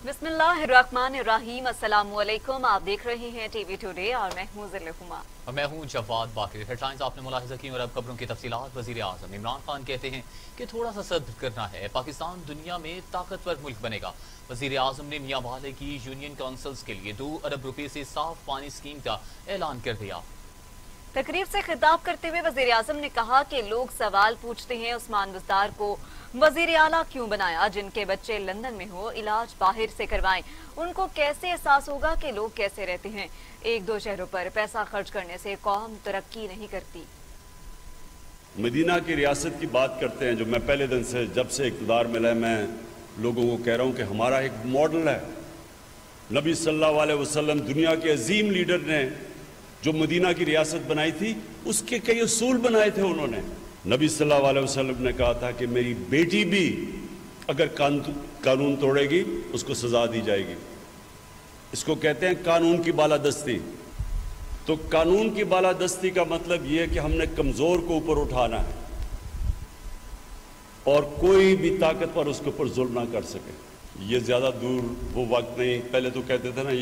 बिस्मिल्लाहिर्रहमानिर्रहीम। अस्सलाम वालेकुम। आप देख रहे हैं टीवी टुडे और मैं हूं ज़िल्लुहुमा। और मैं हूं जवाद बाकी। हेडलाइंस आपने मुलाहिजा की और अब खबरों की तफसीलात। वज़ीर आज़म इमरान खान कहते हैं कि थोड़ा सा सब्र करना है, पाकिस्तान दुनिया में ताकतवर मुल्क बनेगा। वज़ीर आज़म ने मियां वाले की यूनियन काउंसिल्स के लिए 2 अरब रुपए से साफ पानी स्कीम का ऐलान कर दिया। तकरीब से खिताब करते हुए वज़ीर आज़म ने कहा कि लोग सवाल पूछते हैं उस्मान बुज़दार को वज़ीर आला क्यों बनाया। जिनके बच्चे लंदन में हो, इलाज बाहर से करवाएं। उनको कैसे एहसास होगा कि लोग कैसे रहते हैं। 1-2 शहरों पर पैसा खर्च करने से कौम तरक्की नहीं करती। मदीना की रियासत की बात करते हैं, जो मैं पहले दिन से जब से इक़्तिदार मिला है मैं लोगों को कह रहा हूँ कि हमारा एक मॉडल है। नबी सल्लल्लाहु अलैहि वसल्लम दुनिया के अजीम लीडर ने जो मदीना की रियासत बनाई थी उसके कई उसूल बनाए थे उन्होंने। नबी सल्लल्लाहु अलैहि वसल्लम ने कहा था कि मेरी बेटी भी अगर कानून तोड़ेगी उसको सजा दी जाएगी। इसको कहते हैं कानून की बालादस्ती। तो कानून की बालादस्ती का मतलब यह है कि हमने कमजोर को ऊपर उठाना है और कोई भी ताकतवर उसके ऊपर जुल्म ना कर सके। ये ज्यादा दूर वो वक्त नहीं। पहले तो कहते थे ना,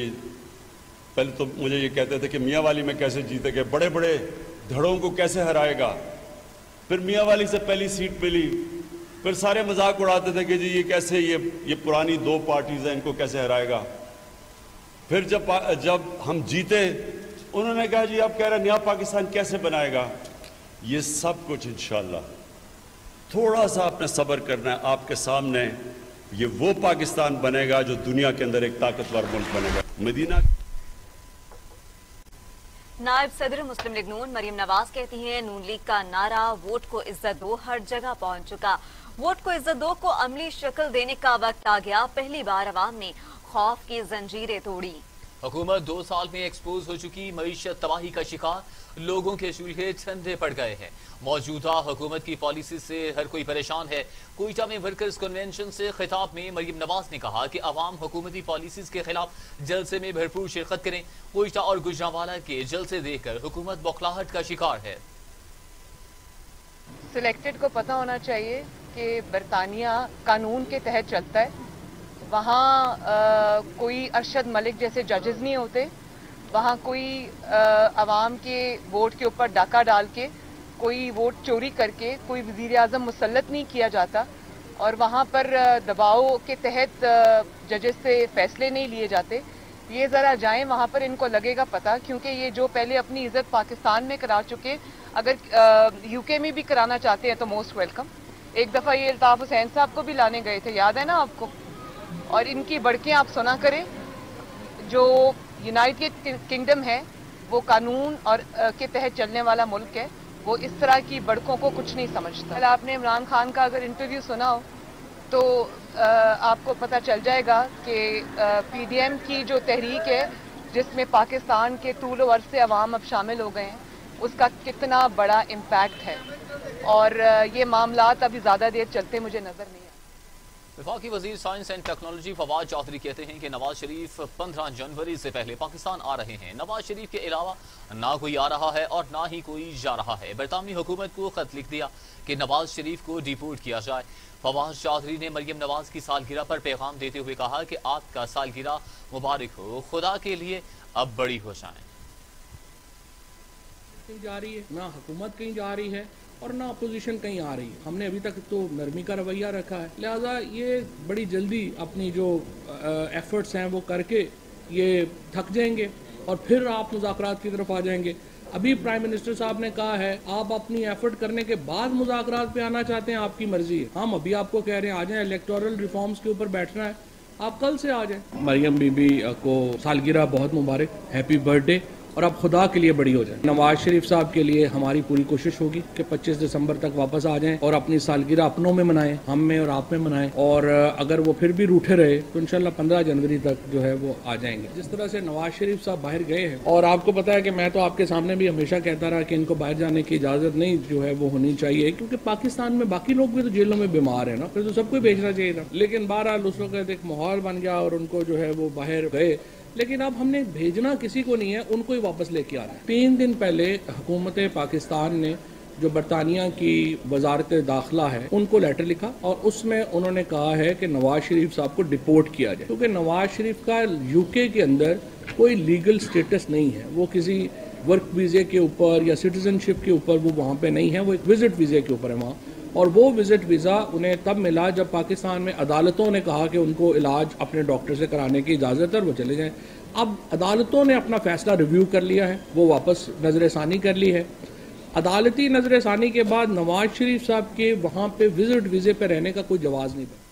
पहले तो मुझे ये कहते थे कि मियाँ वाली में कैसे जीतेगा, बड़े बड़े धड़ों को कैसे हराएगा। फिर मियाँ वाली से पहली सीट मिली, फिर सारे मजाक उड़ाते थे कि जी ये कैसे, ये पुरानी 2 पार्टीज हैं, इनको कैसे हराएगा। फिर जब हम जीते उन्होंने कहा जी आप कह रहे हैं नया पाकिस्तान कैसे बनाएगा। ये सब कुछ इंशाअल्लाह थोड़ा सा आपने सब्र करना है। आपके सामने ये वो पाकिस्तान बनेगा जो दुनिया के अंदर एक ताकतवर मुल्क बनेगा। मदीना नायब सदर मुस्लिम लीग नून मरीम नवाज कहती हैं नून लीग का नारा वोट को इज्जत दो हर जगह पहुंच चुका। वोट को इज्जत दो को अमली शक्ल देने का वक्त आ गया। पहली बार अवाम ने खौफ की जंजीरें तोड़ी। हुकूमत 2 साल में एक्सपोज हो चुकी, मईशत तबाही का शिकार, लोगों के चूल्हे ठंडे पड़ गए हैं। मौजूदा हुकूमत की पॉलिसी से हर कोई परेशान है। कोयटा में वर्कर्स कन्वेंशन से खिताब में मरीम नवाज ने कहा कि अवाम हुकूमती पॉलिसीज के खिलाफ जलसे में भरपूर शिरकत करें। कोयटा और गुजरांवाला के जलसे देखकर हुकूमत बौखलाहट का शिकार है। सिलेक्टेड को पता होना चाहिए कि बरतानिया कानून के तहत चलता है। वहाँ कोई अरशद मलिक जैसे जजेस नहीं होते। वहाँ कोई अवाम के वोट के ऊपर डाका डाल के, कोई वोट चोरी करके कोई वज़ीर आज़म मुसल्लत नहीं किया जाता। और वहाँ पर दबाव के तहत जजेस से फैसले नहीं लिए जाते। ये ज़रा जाएं वहाँ पर, इनको लगेगा पता। क्योंकि ये जो पहले अपनी इज़्ज़त पाकिस्तान में करा चुके, अगर यूके में भी कराना चाहते हैं तो मोस्ट वेलकम। एक दफ़ा ये अल्ताफ़ हुसैन साहब को भी लाने गए थे, याद है ना आपको। और इनकी बढ़के आप सुना करें। जो यूनाइटेड किंगडम है वो कानून और के तहत चलने वाला मुल्क है। वो इस तरह की बड़कों को कुछ नहीं समझता। आपने इमरान खान का अगर इंटरव्यू सुना हो तो आपको पता चल जाएगा कि पीडीएम की जो तहरीक है जिसमें पाकिस्तान के तूल व अर्ज़ से अवाम अब शामिल हो गए हैं, उसका कितना बड़ा इम्पैक्ट है। और ये मामलात अभी ज़्यादा देर चलते मुझे नज़र नहीं। वफाकी वजीर science and technology Fawad Chaudhry कहते हैं कि नवाज शरीफ 15 जनवरी से पहले पाकिस्तान आ रहे हैं। नवाज शरीफ के अलावा ना कोई आ रहा है और ना ही कोई जा रहा है। बरतानवी हुकूमत को खत लिख दिया कि नवाज शरीफ को डिपोर्ट किया जाए। फवाद चौधरी ने मरियम नवाज की सालगिरह पर पैगाम देते हुए कहा कि आपका सालगिरह मुबारक हो, खुदा के लिए अब बड़ी हो जाए। कहीं जा रही है ना हुकूमत, कहीं जा रही है और ना अपोजिशन कहीं आ रही है। हमने अभी तक तो नरमी का रवैया रखा है। लिहाजा ये बड़ी जल्दी अपनी जो एफर्ट्स हैं वो करके ये थक जाएंगे और फिर आप मुज़ाकरात की तरफ आ जाएंगे। अभी प्राइम मिनिस्टर साहब ने कहा है आप अपनी एफर्ट करने के बाद मुज़ाकरात पे आना चाहते हैं, आपकी मर्जी है। हम अभी आपको कह रहे हैं आ जाएं, इलेक्टोरल रिफॉर्म्स के ऊपर बैठना है, आप कल से आ जाएं। मरियम बीबी को सालगिरह बहुत मुबारक, हैप्पी बर्थडे, और आप खुदा के लिए बड़ी हो जाए। नवाज शरीफ साहब के लिए हमारी पूरी कोशिश होगी कि 25 दिसंबर तक वापस आ जाएं और अपनी सालगिरह अपनों में मनाएं, हम में और आप में मनाएं। और अगर वो फिर भी रूठे रहे तो इंशाल्लाह 15 जनवरी तक जो है वो आ जाएंगे। जिस तरह से नवाज शरीफ साहब बाहर गए हैं, और आपको पता है कि मैं तो आपके सामने भी हमेशा कहता रहा कि इनको बाहर जाने की इजाज़त नहीं जो है वो होनी चाहिए, क्योंकि पाकिस्तान में बाकी लोग भी तो जेलों में बीमार है ना, फिर तो सबको भेजना चाहिए था। लेकिन बहरहाल उस वक्त एक माहौल बन गया और उनको जो है वो बाहर गए। लेकिन अब हमने भेजना किसी को नहीं है, उनको ही वापस लेके आना है। 3 दिन पहले हुकूमत पाकिस्तान ने जो बरतानिया की वजारत दाखिला है उनको लेटर लिखा और उसमें उन्होंने कहा है कि नवाज शरीफ साहब को डिपोर्ट किया जाए, क्योंकि नवाज शरीफ का यूके के अंदर कोई लीगल स्टेटस नहीं है। वो किसी वर्क वीज़े के ऊपर या सिटीजनशिप के ऊपर वो वहाँ पे नहीं है, वो एक विजिट वीज़े के ऊपर है वहाँ। और वो विजिट वीज़ा उन्हें तब मिला जब पाकिस्तान में अदालतों ने कहा कि उनको इलाज अपने डॉक्टर से कराने की इजाज़त है और वो चले जाएँ। अब अदालतों ने अपना फैसला रिव्यू कर लिया है, वो वापस नजर षानी कर ली है। अदालती नजर षानी के बाद नवाज शरीफ साहब के वहाँ पे विजिट वीज़े पे रहने का कोई जवाज़ नहीं बना।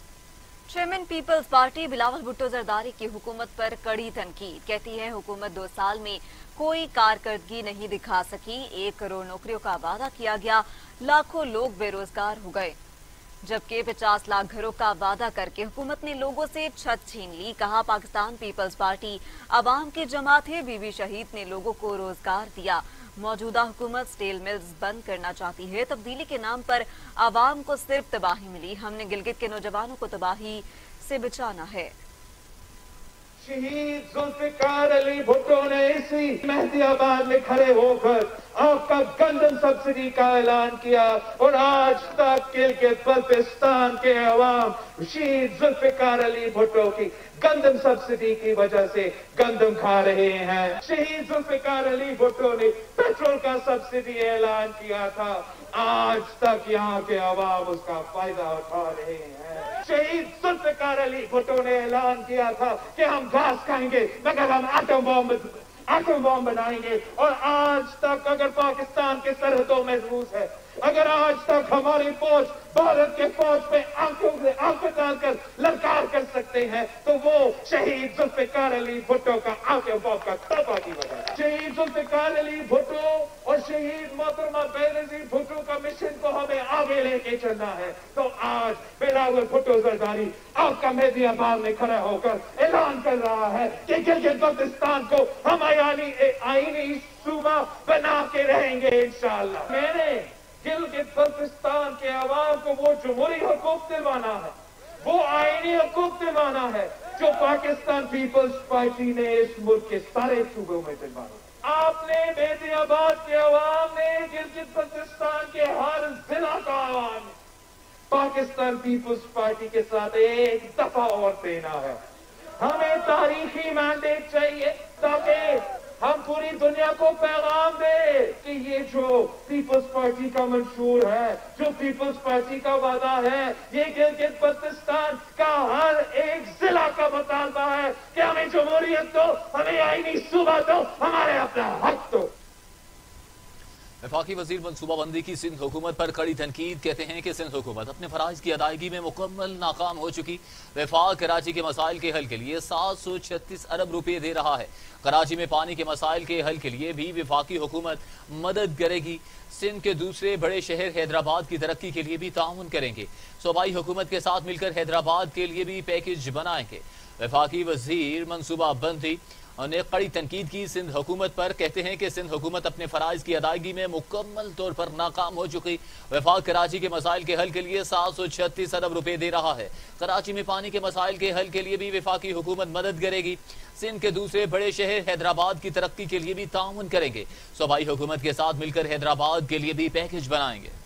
चेयरमैन पीपल्स पार्टी बिलावल भुट्टो जरदारी की हुकूमत पर कड़ी तनकीद। कहती है हुकूमत 2 साल में कोई कारकर्दगी नहीं दिखा सकी। 1 करोड़ नौकरियों का वादा किया गया, लाखों लोग बेरोजगार हो गए, जबकि 50 लाख घरों का वादा करके हुकूमत ने लोगों से छत छीन ली। कहा पाकिस्तान पीपल्स पार्टी अवाम की जमात है। बीबी शहीद ने लोगों को रोजगार दिया। मौजूदा हुकूमत स्टील मिल्स बंद करना चाहती है। तब्दीली के नाम पर आवाम को सिर्फ तबाही मिली। हमने गिलगित के नौजवानों को तबाही से बचाना है। शहीद जुल्फिकार अली भुट्टो ने इसी मेहदियाबाद में खड़े होकर आपका गंदम सब्सिडी का ऐलान किया और आज तक गिलगित बल्तिस्तान के अवाम शहीद जुल्फिकार अली भुट्टो की गंदम सब्सिडी की वजह से गंदम खा रहे हैं। शहीद जुल्फिकार अली भुट्टो ने पेट्रोल का सब्सिडी ऐलान किया था, आज तक यहाँ के अवाम उसका फायदा उठा रहे हैं। शहीद जुल्फिकार अली भुट्टो ने ऐलान किया था कि हम घास खाएंगे मगर हम एटम बॉम्ब बनाएंगे, और आज तक अगर पाकिस्तान के सरहदों महफूज है, अगर आज तक हमारी फौज भारत के फौज पे आंखें डालकर ललकार कर सकते हैं तो वो शहीद जुल्फिकार अली भुट्टो का आंखें बॉम्ब का खतरा की वजह है। शहीद जुल्फिकार अली भुट्टो और शहीद मोहतरमा बेनजीर भुट्टो का मिशन को हमें आगे लेके चलना है। तो आज बिलावल भुट्टो जरदारी आपका मेहदियाबाद में खड़ा होकर ऐलान कर रहा है कि गिलगित बल्तिस्तान को हम आईनी सूबा बना के रहेंगे इंशाअल्लाह। मैंने गिलगित बल्तिस्तान के अवाम को वो जमहूरी हुकूक दिलवाना है, वो आईनी हुकूक दिलवाना है जो पाकिस्तान पीपल्स पार्टी ने इस मुल्क के सारे सूबों में दिलवाना। आपने मेहदियाबाद के अवाम ने, गिलगित बल्तिस्तान के हर जिला का अवाम ने पाकिस्तान पीपल्स पार्टी के साथ एक दफा और देना है। हमें तारीखी मैंडेट चाहिए ताकि हम पूरी दुनिया को पैगाम दे कि ये जो पीपल्स पार्टी का मंशूर है, जो पीपल्स पार्टी का वादा है, ये गिलगित बल्तिस्तान का हर एक जिला का मुतालबा है कि हमें जमहूरियत दो, हमें आईनी सूबा दो, हमारे अपना हक दो। वफाकी वजीर मनसूबाबंदी की सिंध हुकूमत पर कड़ी तनकीद। कहते हैं कि सिंध हुकूमत अपने फराइज की अदायगी में मुकम्मल नाकाम हो चुकी। वफाक कराची के मसाइल के हल के लिए 736 अरब रुपये दे रहा है। कराची में पानी के मसाइल के हल के लिए भी वफाकी हुकूमत मदद करेगी। सिंध के दूसरे बड़े शहर हैदराबाद की तरक्की के लिए भी ताउन करेंगे। सूबाई हुकूमत के साथ मिलकर हैदराबाद के लिए भी पैकेज बनाएंगे। वफाकी वजीर मनसूबाबंदी ने कड़ी तनकीद की सिंध हुकूमत पर। कहते हैं कि सिंध हुकूमत अपने फराइज की अदायगी में मुकम्मल तौर पर नाकाम हो चुकी। वफाक कराची के मसाइल के हल के लिए 736 अरब रुपये दे रहा है। कराची में पानी के मसाइल के हल के लिए भी वफाकी हुकूमत मदद करेगी। सिंध के दूसरे बड़े शहर हैदराबाद की तरक्की के लिए भी ताउन करेंगे। सूबाई हुकूमत के साथ मिलकर हैदराबाद के लिए भी पैकेज बनाएंगे।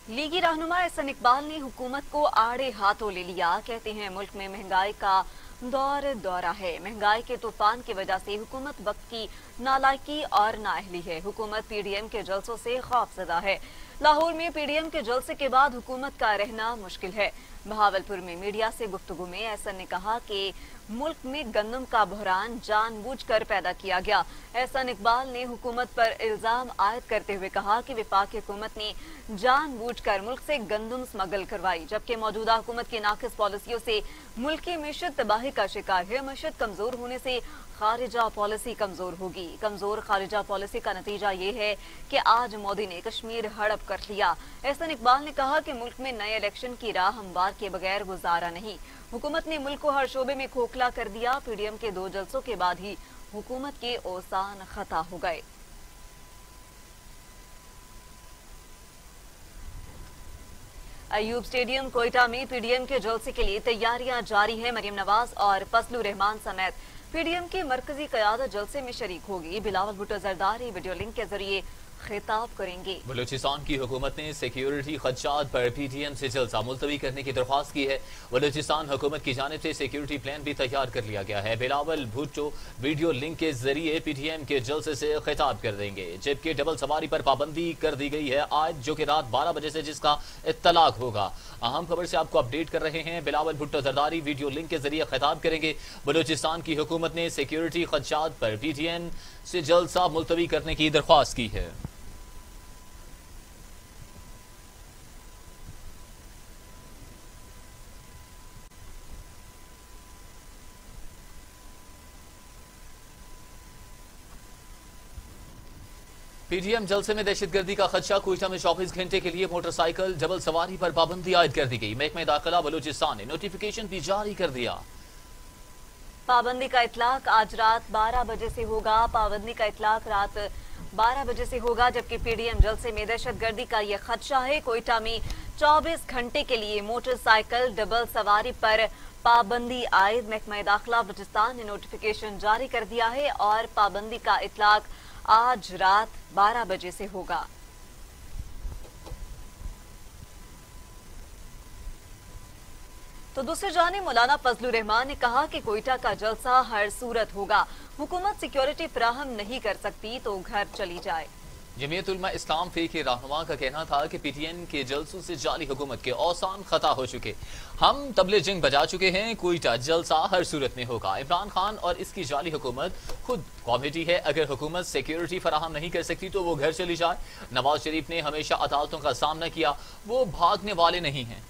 लीगी रहनुमा एहसन इकबाल ने हुकूमत को आड़े हाथों ले लिया। कहते हैं मुल्क में महंगाई का दौरा है। महंगाई के तूफान की वजह से हुकूमत वक्त की नालायकी और नाअहली है। हुकूमत पीडीएम के जलसों से खौफजदा है। लाहौर में पीडीएम के जलसे के बाद हुकूमत का रहना मुश्किल है। बहावलपुर में मीडिया से गुफ्तगू में एहसन ने कहा कि मुल्क में गंदम का बहरान जानबूझकर पैदा किया गया। एहसन इकबाल ने हुकूमत पर इल्जाम आयद करते हुए कहा कि वफाकी हुकूमत ने जानबूझकर मुल्क से गंदम स्मगल करवाई, जबकि मौजूदा हुकूमत की नाकिस पॉलिसियों से मुल्क की मीशत तबाही का शिकार है। मीशत कमजोर होने से खारिजा पॉलिसी कमजोर होगी। कमजोर खारिजा पॉलिसी का नतीजा ये है कि आज मोदी ने कश्मीर हड़प कर लिया। एहसन इकबाल ने कहा कि मुल्क में नए इलेक्शन की राह हमवार के बगैर गुजारा नहीं। हुकूमत ने मुल्क को हर शोबे में खोखला कर दिया। पीडीएम के 2 जलसों के बाद ही हुकूमत के ओसान खता हो गए। अयूब स्टेडियम कोयटा में पीडीएम के जलसे के लिए तैयारियां जारी है। मरीम नवाज और फजलुर रहमान समेत PDM की मरकजी क़यादत जलसे में शरीक होगी। बिलावल भुट्टो जरदारी वीडियो लिंक के जरिए खिताब करेंगे। बलूचिस्तान की हुकूमत ने सिक्योरिटी खदशात पर PDM से जलसा मुलतवी करने की दरख्वास्त की है। बलूचिस्तान हुकूमत की जानिब से सिक्योरिटी प्लान भी तैयार कर लिया गया है। बिलावल भुट्टो वीडियो लिंक के जरिए PDM के जलसे से खिताब कर देंगे। जबकि डबल सवारी पर पाबंदी कर दी गई है आज, जो कि रात 12 बजे से जिसका इत्तलाक होगा। अहम खबर से आपको अपडेट कर रहे हैं। बिलावल भुट्टो जरदारी वीडियो लिंक के जरिए खिताब करेंगे। बलूचिस्तान की हुकूमत ने सिक्योरिटी खदशात पर PDM से जलसा मुलतवी करने की दरख्वास्त की है। PDM जलसे में दहशतगर्दी का खदशा। कोयटा में 24 घंटे के लिए मोटरसाइकिल डबल सवारी पर पाबंदी आयद कर दी गई। महकमे दाखिला बलूचिस्तान ने नोटिफिकेशन भी जारी कर दिया। पाबंदी का इतलाक आज रात 12 बजे से होगा। पाबंदी का इतलाक रात 12 बजे से होगा, जबकि PDM जलसे में दहशतगर्दी का यह खदशा है। कोयटा में 24 घंटे के लिए मोटरसाइकिल डबल सवारी पर पाबंदी आयद। महकमा दाखिला बलूचिस्तान ने नोटिफिकेशन जारी कर दिया है और पाबंदी का इतलाक आज रात 12 बजे से होगा। तो दूसरी जानिब मौलाना फजलुर रहमान ने कहा कि कोयटा का जलसा हर सूरत होगा। हुकूमत सिक्योरिटी फराहम नहीं कर सकती तो घर चली जाए। जमीयत उलमा इस्लाम फे के रहनुमा का कहना था कि PDM के जलसों से जाली हुकूमत के औसान खता हो चुके। हम तबले जिंग बजा चुके हैं। कोयटा जलसा हर सूरत में होगा। इमरान खान और इसकी जाली हुकूमत खुद कॉमेडी है। अगर हुकूमत सिक्योरिटी फराहम नहीं कर सकती तो वो घर चली जाए। नवाज शरीफ ने हमेशा अदालतों का सामना किया, वो भागने वाले नहीं हैं।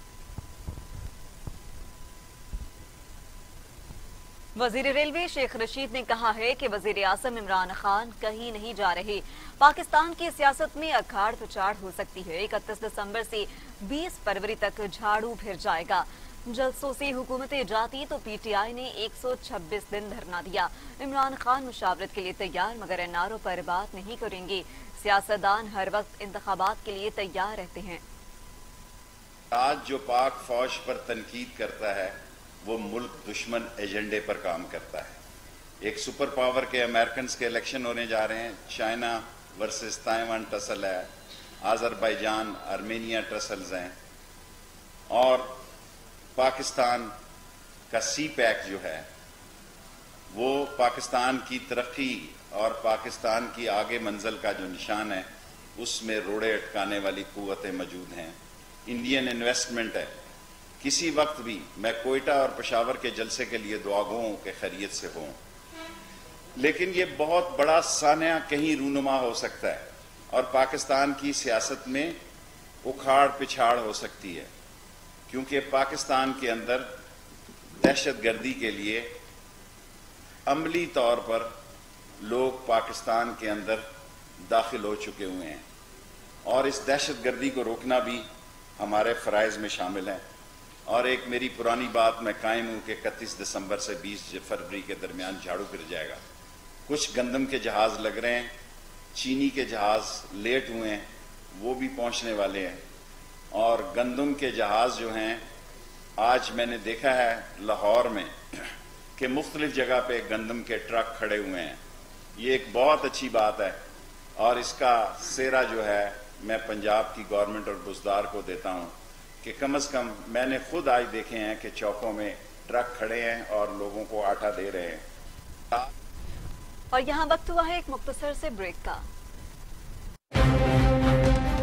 वजीर रेलवे शेख रशीद ने कहा है कि वजीर आज़म इमरान खान कहीं नहीं जा रहे। पाकिस्तान की सियासत में अखाड़ पिछाड़ हो सकती है। 31 दिसंबर से 20 फरवरी तक झाड़ू फिर जाएगा। जलसों से हुकूमतें जाती तो PTI ने 126 दिन धरना दिया। इमरान खान मुशावरत के लिए तैयार, मगर नारों पर बात नहीं करेंगे। सियासतदान हर वक्त इंतखाबात के लिए तैयार रहते हैं। आज जो पाक फौज पर तनकीद करता है वो मुल्क दुश्मन एजेंडे पर काम करता है। एक सुपर पावर के अमेरिकन के इलेक्शन होने जा रहे हैं। चाइना वर्सेस ताइवान टसल है, आज़रबाईजान आर्मेनिया टसल्स हैं, और पाकिस्तान का CPAC जो है वो पाकिस्तान की तरक्की और पाकिस्तान की आगे मंजिल का जो निशान है उसमें रोड़े अटकाने वाली कुव्वतें मौजूद हैं। इंडियन इन्वेस्टमेंट है। किसी वक्त भी मैं कोयटा और पेशावर के जलसे के लिए दुआ गो के खैरियत से हूँ, लेकिन ये बहुत बड़ा सानिया कहीं रूनुमा हो सकता है और पाकिस्तान की सियासत में उखाड़ पिछाड़ हो सकती है, क्योंकि पाकिस्तान के अंदर दहशतगर्दी के लिए अमली तौर पर लोग पाकिस्तान के अंदर दाखिल हो चुके हुए हैं और इस दहशतगर्दी को रोकना भी हमारे फ़राइज़ में शामिल है। और एक मेरी पुरानी बात मैं कायम हूँ कि 31 दिसंबर से 20 फरवरी के दरमियान झाड़ू फिर जाएगा। कुछ गंदम के जहाज़ लग रहे हैं, चीनी के जहाज़ लेट हुए हैं, वो भी पहुँचने वाले हैं। और गंदम के जहाज़ जो हैं, आज मैंने देखा है लाहौर में कि मुख्तलिफ जगह पे गंदम के ट्रक खड़े हुए हैं। ये एक बहुत अच्छी बात है और इसका सेरा जो है मैं पंजाब की गवर्नमेंट और बुज़दार को देता हूँ कि कम से कम मैंने खुद आज देखे हैं कि चौकों में ट्रक खड़े हैं और लोगों को आटा दे रहे हैं। और यहाँ वक्त हुआ है एक मुख्तसर से ब्रेक का।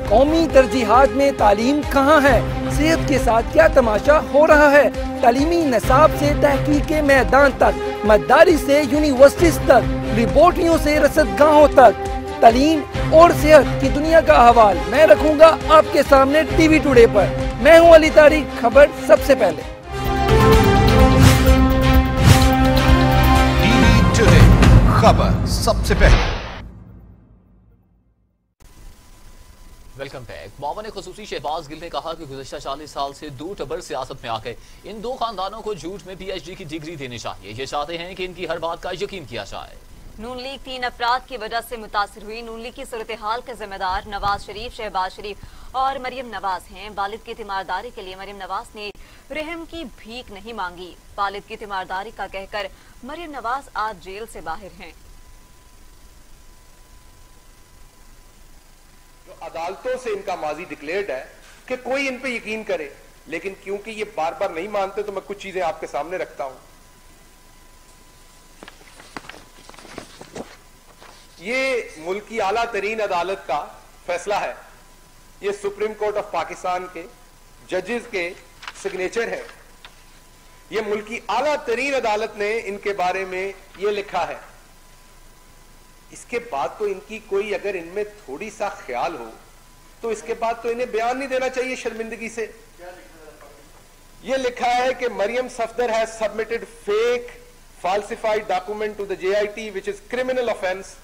कौमी तरजीहात में तालीम कहाँ है? सेहत के साथ क्या तमाशा हो रहा है? तालीमी निसाब से तहकीक के मैदान तक, मदारिस से यूनिवर्सिटीज तक, रिपोर्टियों से रसदगाहों तक, तालीम और सेहत की दुनिया का अहवाल मैं रखूंगा आपके सामने टीवी टुडे पर। मैं हूं अली तारिक, खबर सबसे पहले। टीवी टुडे, खबर सबसे पहले। Welcome back. मामले खुसूसी शहबाज गिल ने कहा कि गुज़श्ता 40 साल से 2 टबर सियासत में आ गए। इन 2 खानदानों को झूठ में PhD की डिग्री देनी चाहिए। ये चाहते हैं कि इनकी हर बात का यकीन किया जाए। नून लीग 3 अफराद की वजह से मुतासिर हुई। नून लीग की सूरत हाल के जिम्मेदार नवाज शरीफ, शहबाज शरीफ और मरियम नवाज हैं। वालिद की तीमारदारी के लिए मरियम नवाज ने रहम की भीख नहीं मांगी। वालिद की तीमारदारी का कहकर मरियम नवाज आज जेल से बाहर हैं। जो अदालतों से इनका माजी डिक्लेयर्ड है कि कोई इन पे यकीन करे, लेकिन क्योंकि ये बार बार नहीं मानते तो मैं कुछ चीजें आपके सामने रखता हूं। ये मुल्क की आला तरीन अदालत का फैसला है। ये सुप्रीम कोर्ट ऑफ पाकिस्तान के जजेस के सिग्नेचर है। ये मुल्क की आला तरीन अदालत ने इनके बारे में ये लिखा है। इसके बाद तो इनकी कोई अगर इनमें थोड़ी सा ख्याल हो तो इसके बाद तो इन्हें बयान नहीं देना चाहिए शर्मिंदगी से। ये लिखा है कि Maryam Safdar has submitted fake falsified document to the JIT which is criminal offense।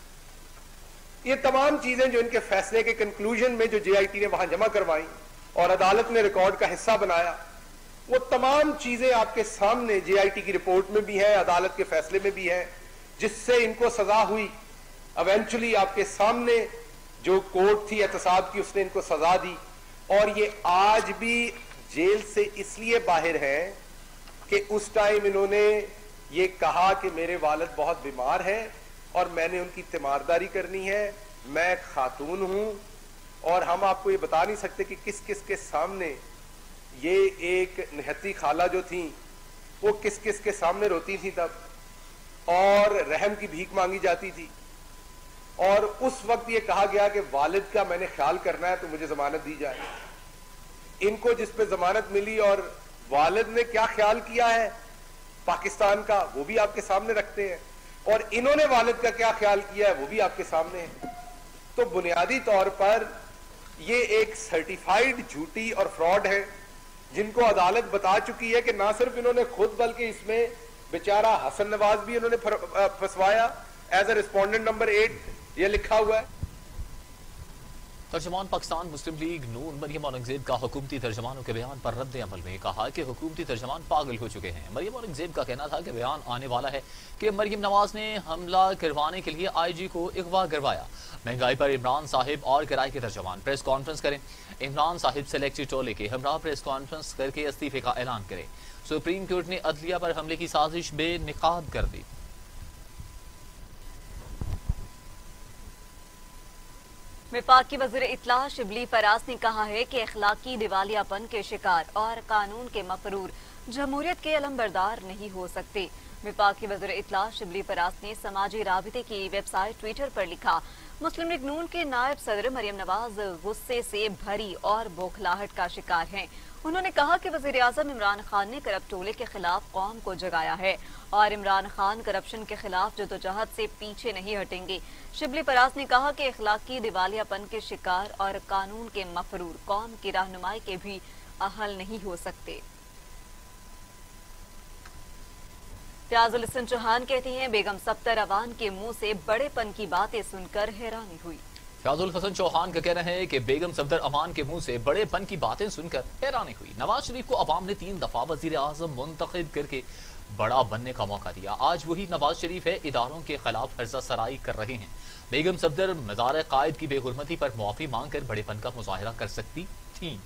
ये तमाम चीजें जो इनके फैसले के कंक्लूजन में जो JIT ने वहां जमा करवाई और अदालत ने रिकॉर्ड का हिस्सा बनाया, वो तमाम चीजें आपके सामने JIT की रिपोर्ट में भी है, अदालत के फैसले में भी है, जिससे इनको सजा हुई। इवेंचुअली आपके सामने जो कोर्ट थी एहतसाब की, उसने इनको सजा दी और ये आज भी जेल से इसलिए बाहर हैं कि उस टाइम इन्होंने ये कहा कि मेरे वालिद बहुत बीमार हैं और मैंने उनकी तीमारदारी करनी है, मैं खातून हूं। और हम आपको ये बता नहीं सकते कि किस किस के सामने ये एक निहत्ती खाला जो थी वो किस किस के सामने रोती थी तब, और रहम की भीख मांगी जाती थी। और उस वक्त ये कहा गया कि वालिद का मैंने ख्याल करना है तो मुझे जमानत दी जाए। इनको जिस पे जमानत मिली और वालिद ने क्या ख्याल किया है पाकिस्तान का, वो भी आपके सामने रखते हैं, और इन्होंने वालिद का क्या ख्याल किया है वो भी आपके सामने है। तो बुनियादी तौर पर ये एक सर्टिफाइड झूठी और फ्रॉड है, जिनको अदालत बता चुकी है कि ना सिर्फ इन्होंने खुद बल्कि इसमें बेचारा हसन नवाज भी इन्होंने फंसवाया। एज ए रिस्पोंडेंट नंबर 8 ये लिखा हुआ है। तर्जमान पाकिस्तान मुस्लिम लीग नून मरियम औरंगजेब का हुकूमती तर्जमानों के बयान पर रद्द अमल में कहा कि हुकूमती तर्जमान पागल हो चुके हैं। मरियम औरंगजेब का कहना था कि बयान आने वाला है कि मरियम नवाज ने हमला करवाने के लिए IG को अगवा करवाया। महंगाई पर इमरान साहिब और किराए के तर्जमान प्रेस कॉन्फ्रेंस करें। इमरान साहिब सेलेक्टेड टोले के हमरा प्रेस कॉन्फ्रेंस करके इस्तीफे का ऐलान करें। सुप्रीम कोर्ट ने अदलिया पर हमले की साजिश बेनिकाब कर दी। विफाक की वज़ीर इत्तला शिबली फराज ने कहा है कि अखलाकी दिवालियापन के शिकार और कानून के मफरूर जमहूरियत के अलमबरदार नहीं हो सकते। विफाक की वज़ीर इत्तला शिबली फराज ने समाजी राबिते की वेबसाइट ट्विटर पर लिखा, मुस्लिम लीग नून के नायब सदर मरियम नवाज गुस्से से भरी और बौखलाहट का शिकार हैं। उन्होंने कहा कि वज़ीर आज़म इमरान खान ने करप्ट टोले के खिलाफ कौम को जगाया है और इमरान खान करप्शन के खिलाफ जदोजहद से पीछे नहीं हटेंगे। शिबली फराज ने कहा कि अखलाकी दिवालियापन के शिकार और कानून के मफरूर कौम की रहनुमाई के भी अहल नहीं हो सकते। फयाजुल हसन चौहान कहते हैं, बेगम सफ्दर अवान के मुंह से बड़ेपन की बातें सुनकर हैरानी हुई। फयाजुल हसन चौहान का कहना है कि बेगम सफदर अमान के मुंह से बड़ेपन की बातें सुनकर हैरानी हुई। नवाज शरीफ को अवाम ने 3 दफा वजीर आजम मुंतखब करके बड़ा बनने का मौका दिया। आज वही नवाज शरीफ है इदारों के खिलाफ फर्जा सराई कर रहे हैं। बेगम सफदर मज़ार कायद की बेहुरमती पर मुआफी मांग कर बड़ेपन का मुजाहिरा कर सकती थी।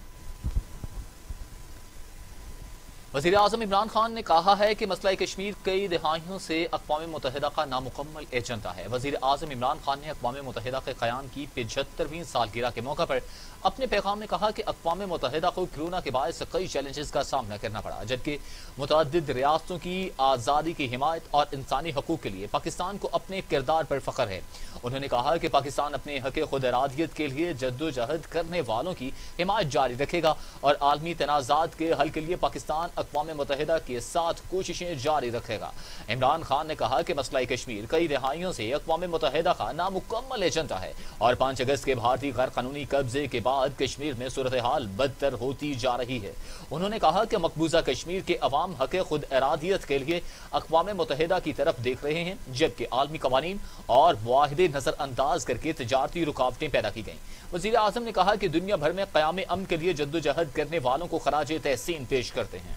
वज़ीर आज़म इमरान खान ने कहा है कि मसला कश्मीर कई दहाइयों से अक़वाम मुत्तहिदा का नामुकम्मल एजेंडा है। वज़ीर आज़म इमरान खान ने अक़वाम मुत्तहिदा के क़याम की 75वीं सालगिरह के मौका पर अपने पैगाम में कहा कि अक़वाम मुत्तहिदा को कोरोना के बायस कई चैलेंजेस का सामना करना पड़ा, जबकि मुतअद्दिद रियासतों की आज़ादी की हिमायत और इंसानी हकूक़ के लिए पाकिस्तान को अपने किरदार पर फ़ख्र है। उन्होंने कहा कि पाकिस्तान अपने हक़ खुद इरादियत के लिए जद्दोजहद करने वालों की हिमायत जारी रखेगा और आलमी तनाज़ात के हल के लिए पाकिस्तान अक़वाम मुत्तहिदा के साथ कोशिशें जारी रखेगा। इमरान खान ने कहा कि मसला कश्मीर कई दहाइयों से अक़वाम मुत्तहिदा का नामुकम्मल एजेंडा है और 5 अगस्त के भारतीय गैर कानूनी कब्जे के बाद कश्मीर में सूरत हाल बदतर होती जा रही है। उन्होंने कहा कि मकबूजा कश्मीर के अवाम हक़ खुद इरादियत के लिए अक़वाम मुत्तहिदा की तरफ देख रहे हैं, जबकि आलमी कवानीन और मुआहिदे नजरअंदाज करके तजारती रुकावटें पैदा की गईं। वज़ीर आज़म ने कहा कि दुनिया भर में क़याम अमन के लिए जद्दोजहद करने वालों को खराज तहसीन पेश करते हैं।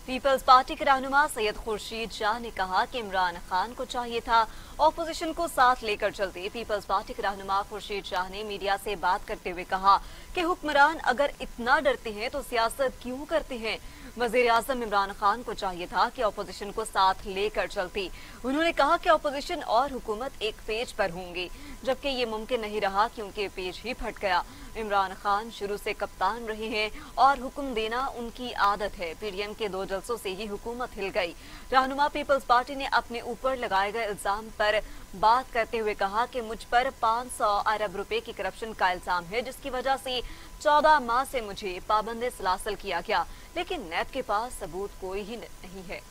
पीपल्स पार्टी के रहनुमा सैयद खुर्शीद शाह ने कहा कि इमरान खान को चाहिए था ऑपोजिशन को साथ लेकर चलते। पीपल्स पार्टी के रहनुमा खुर्शीद शाह ने मीडिया से बात करते हुए कहा कि हुक्मरान अगर इतना डरते हैं तो सियासत क्यों करते हैं। वजीर आजम इमरान खान को चाहिए था कि ऑपोजिशन को साथ लेकर चलती। उन्होंने कहा कि ऑपोजिशन और हुकूमत एक पेज पर होंगे, जबकि ये मुमकिन नहीं रहा क्योंकि पेज ही फट गया। इमरान खान शुरू से कप्तान रहे हैं और हुक्म देना उनकी आदत है। पीडीएम के 2 जलसों से ही हुकूमत हिल गई। रहनुमा पीपल्स पार्टी ने अपने ऊपर लगाए गए इल्जाम पर बात करते हुए कहा कि मुझ पर 500 अरब रुपए की करप्शन का इल्जाम है, जिसकी वजह से 14 माह से मुझे पाबंद सलासल किया गया, लेकिन नैब के पास सबूत कोई ही नहीं है।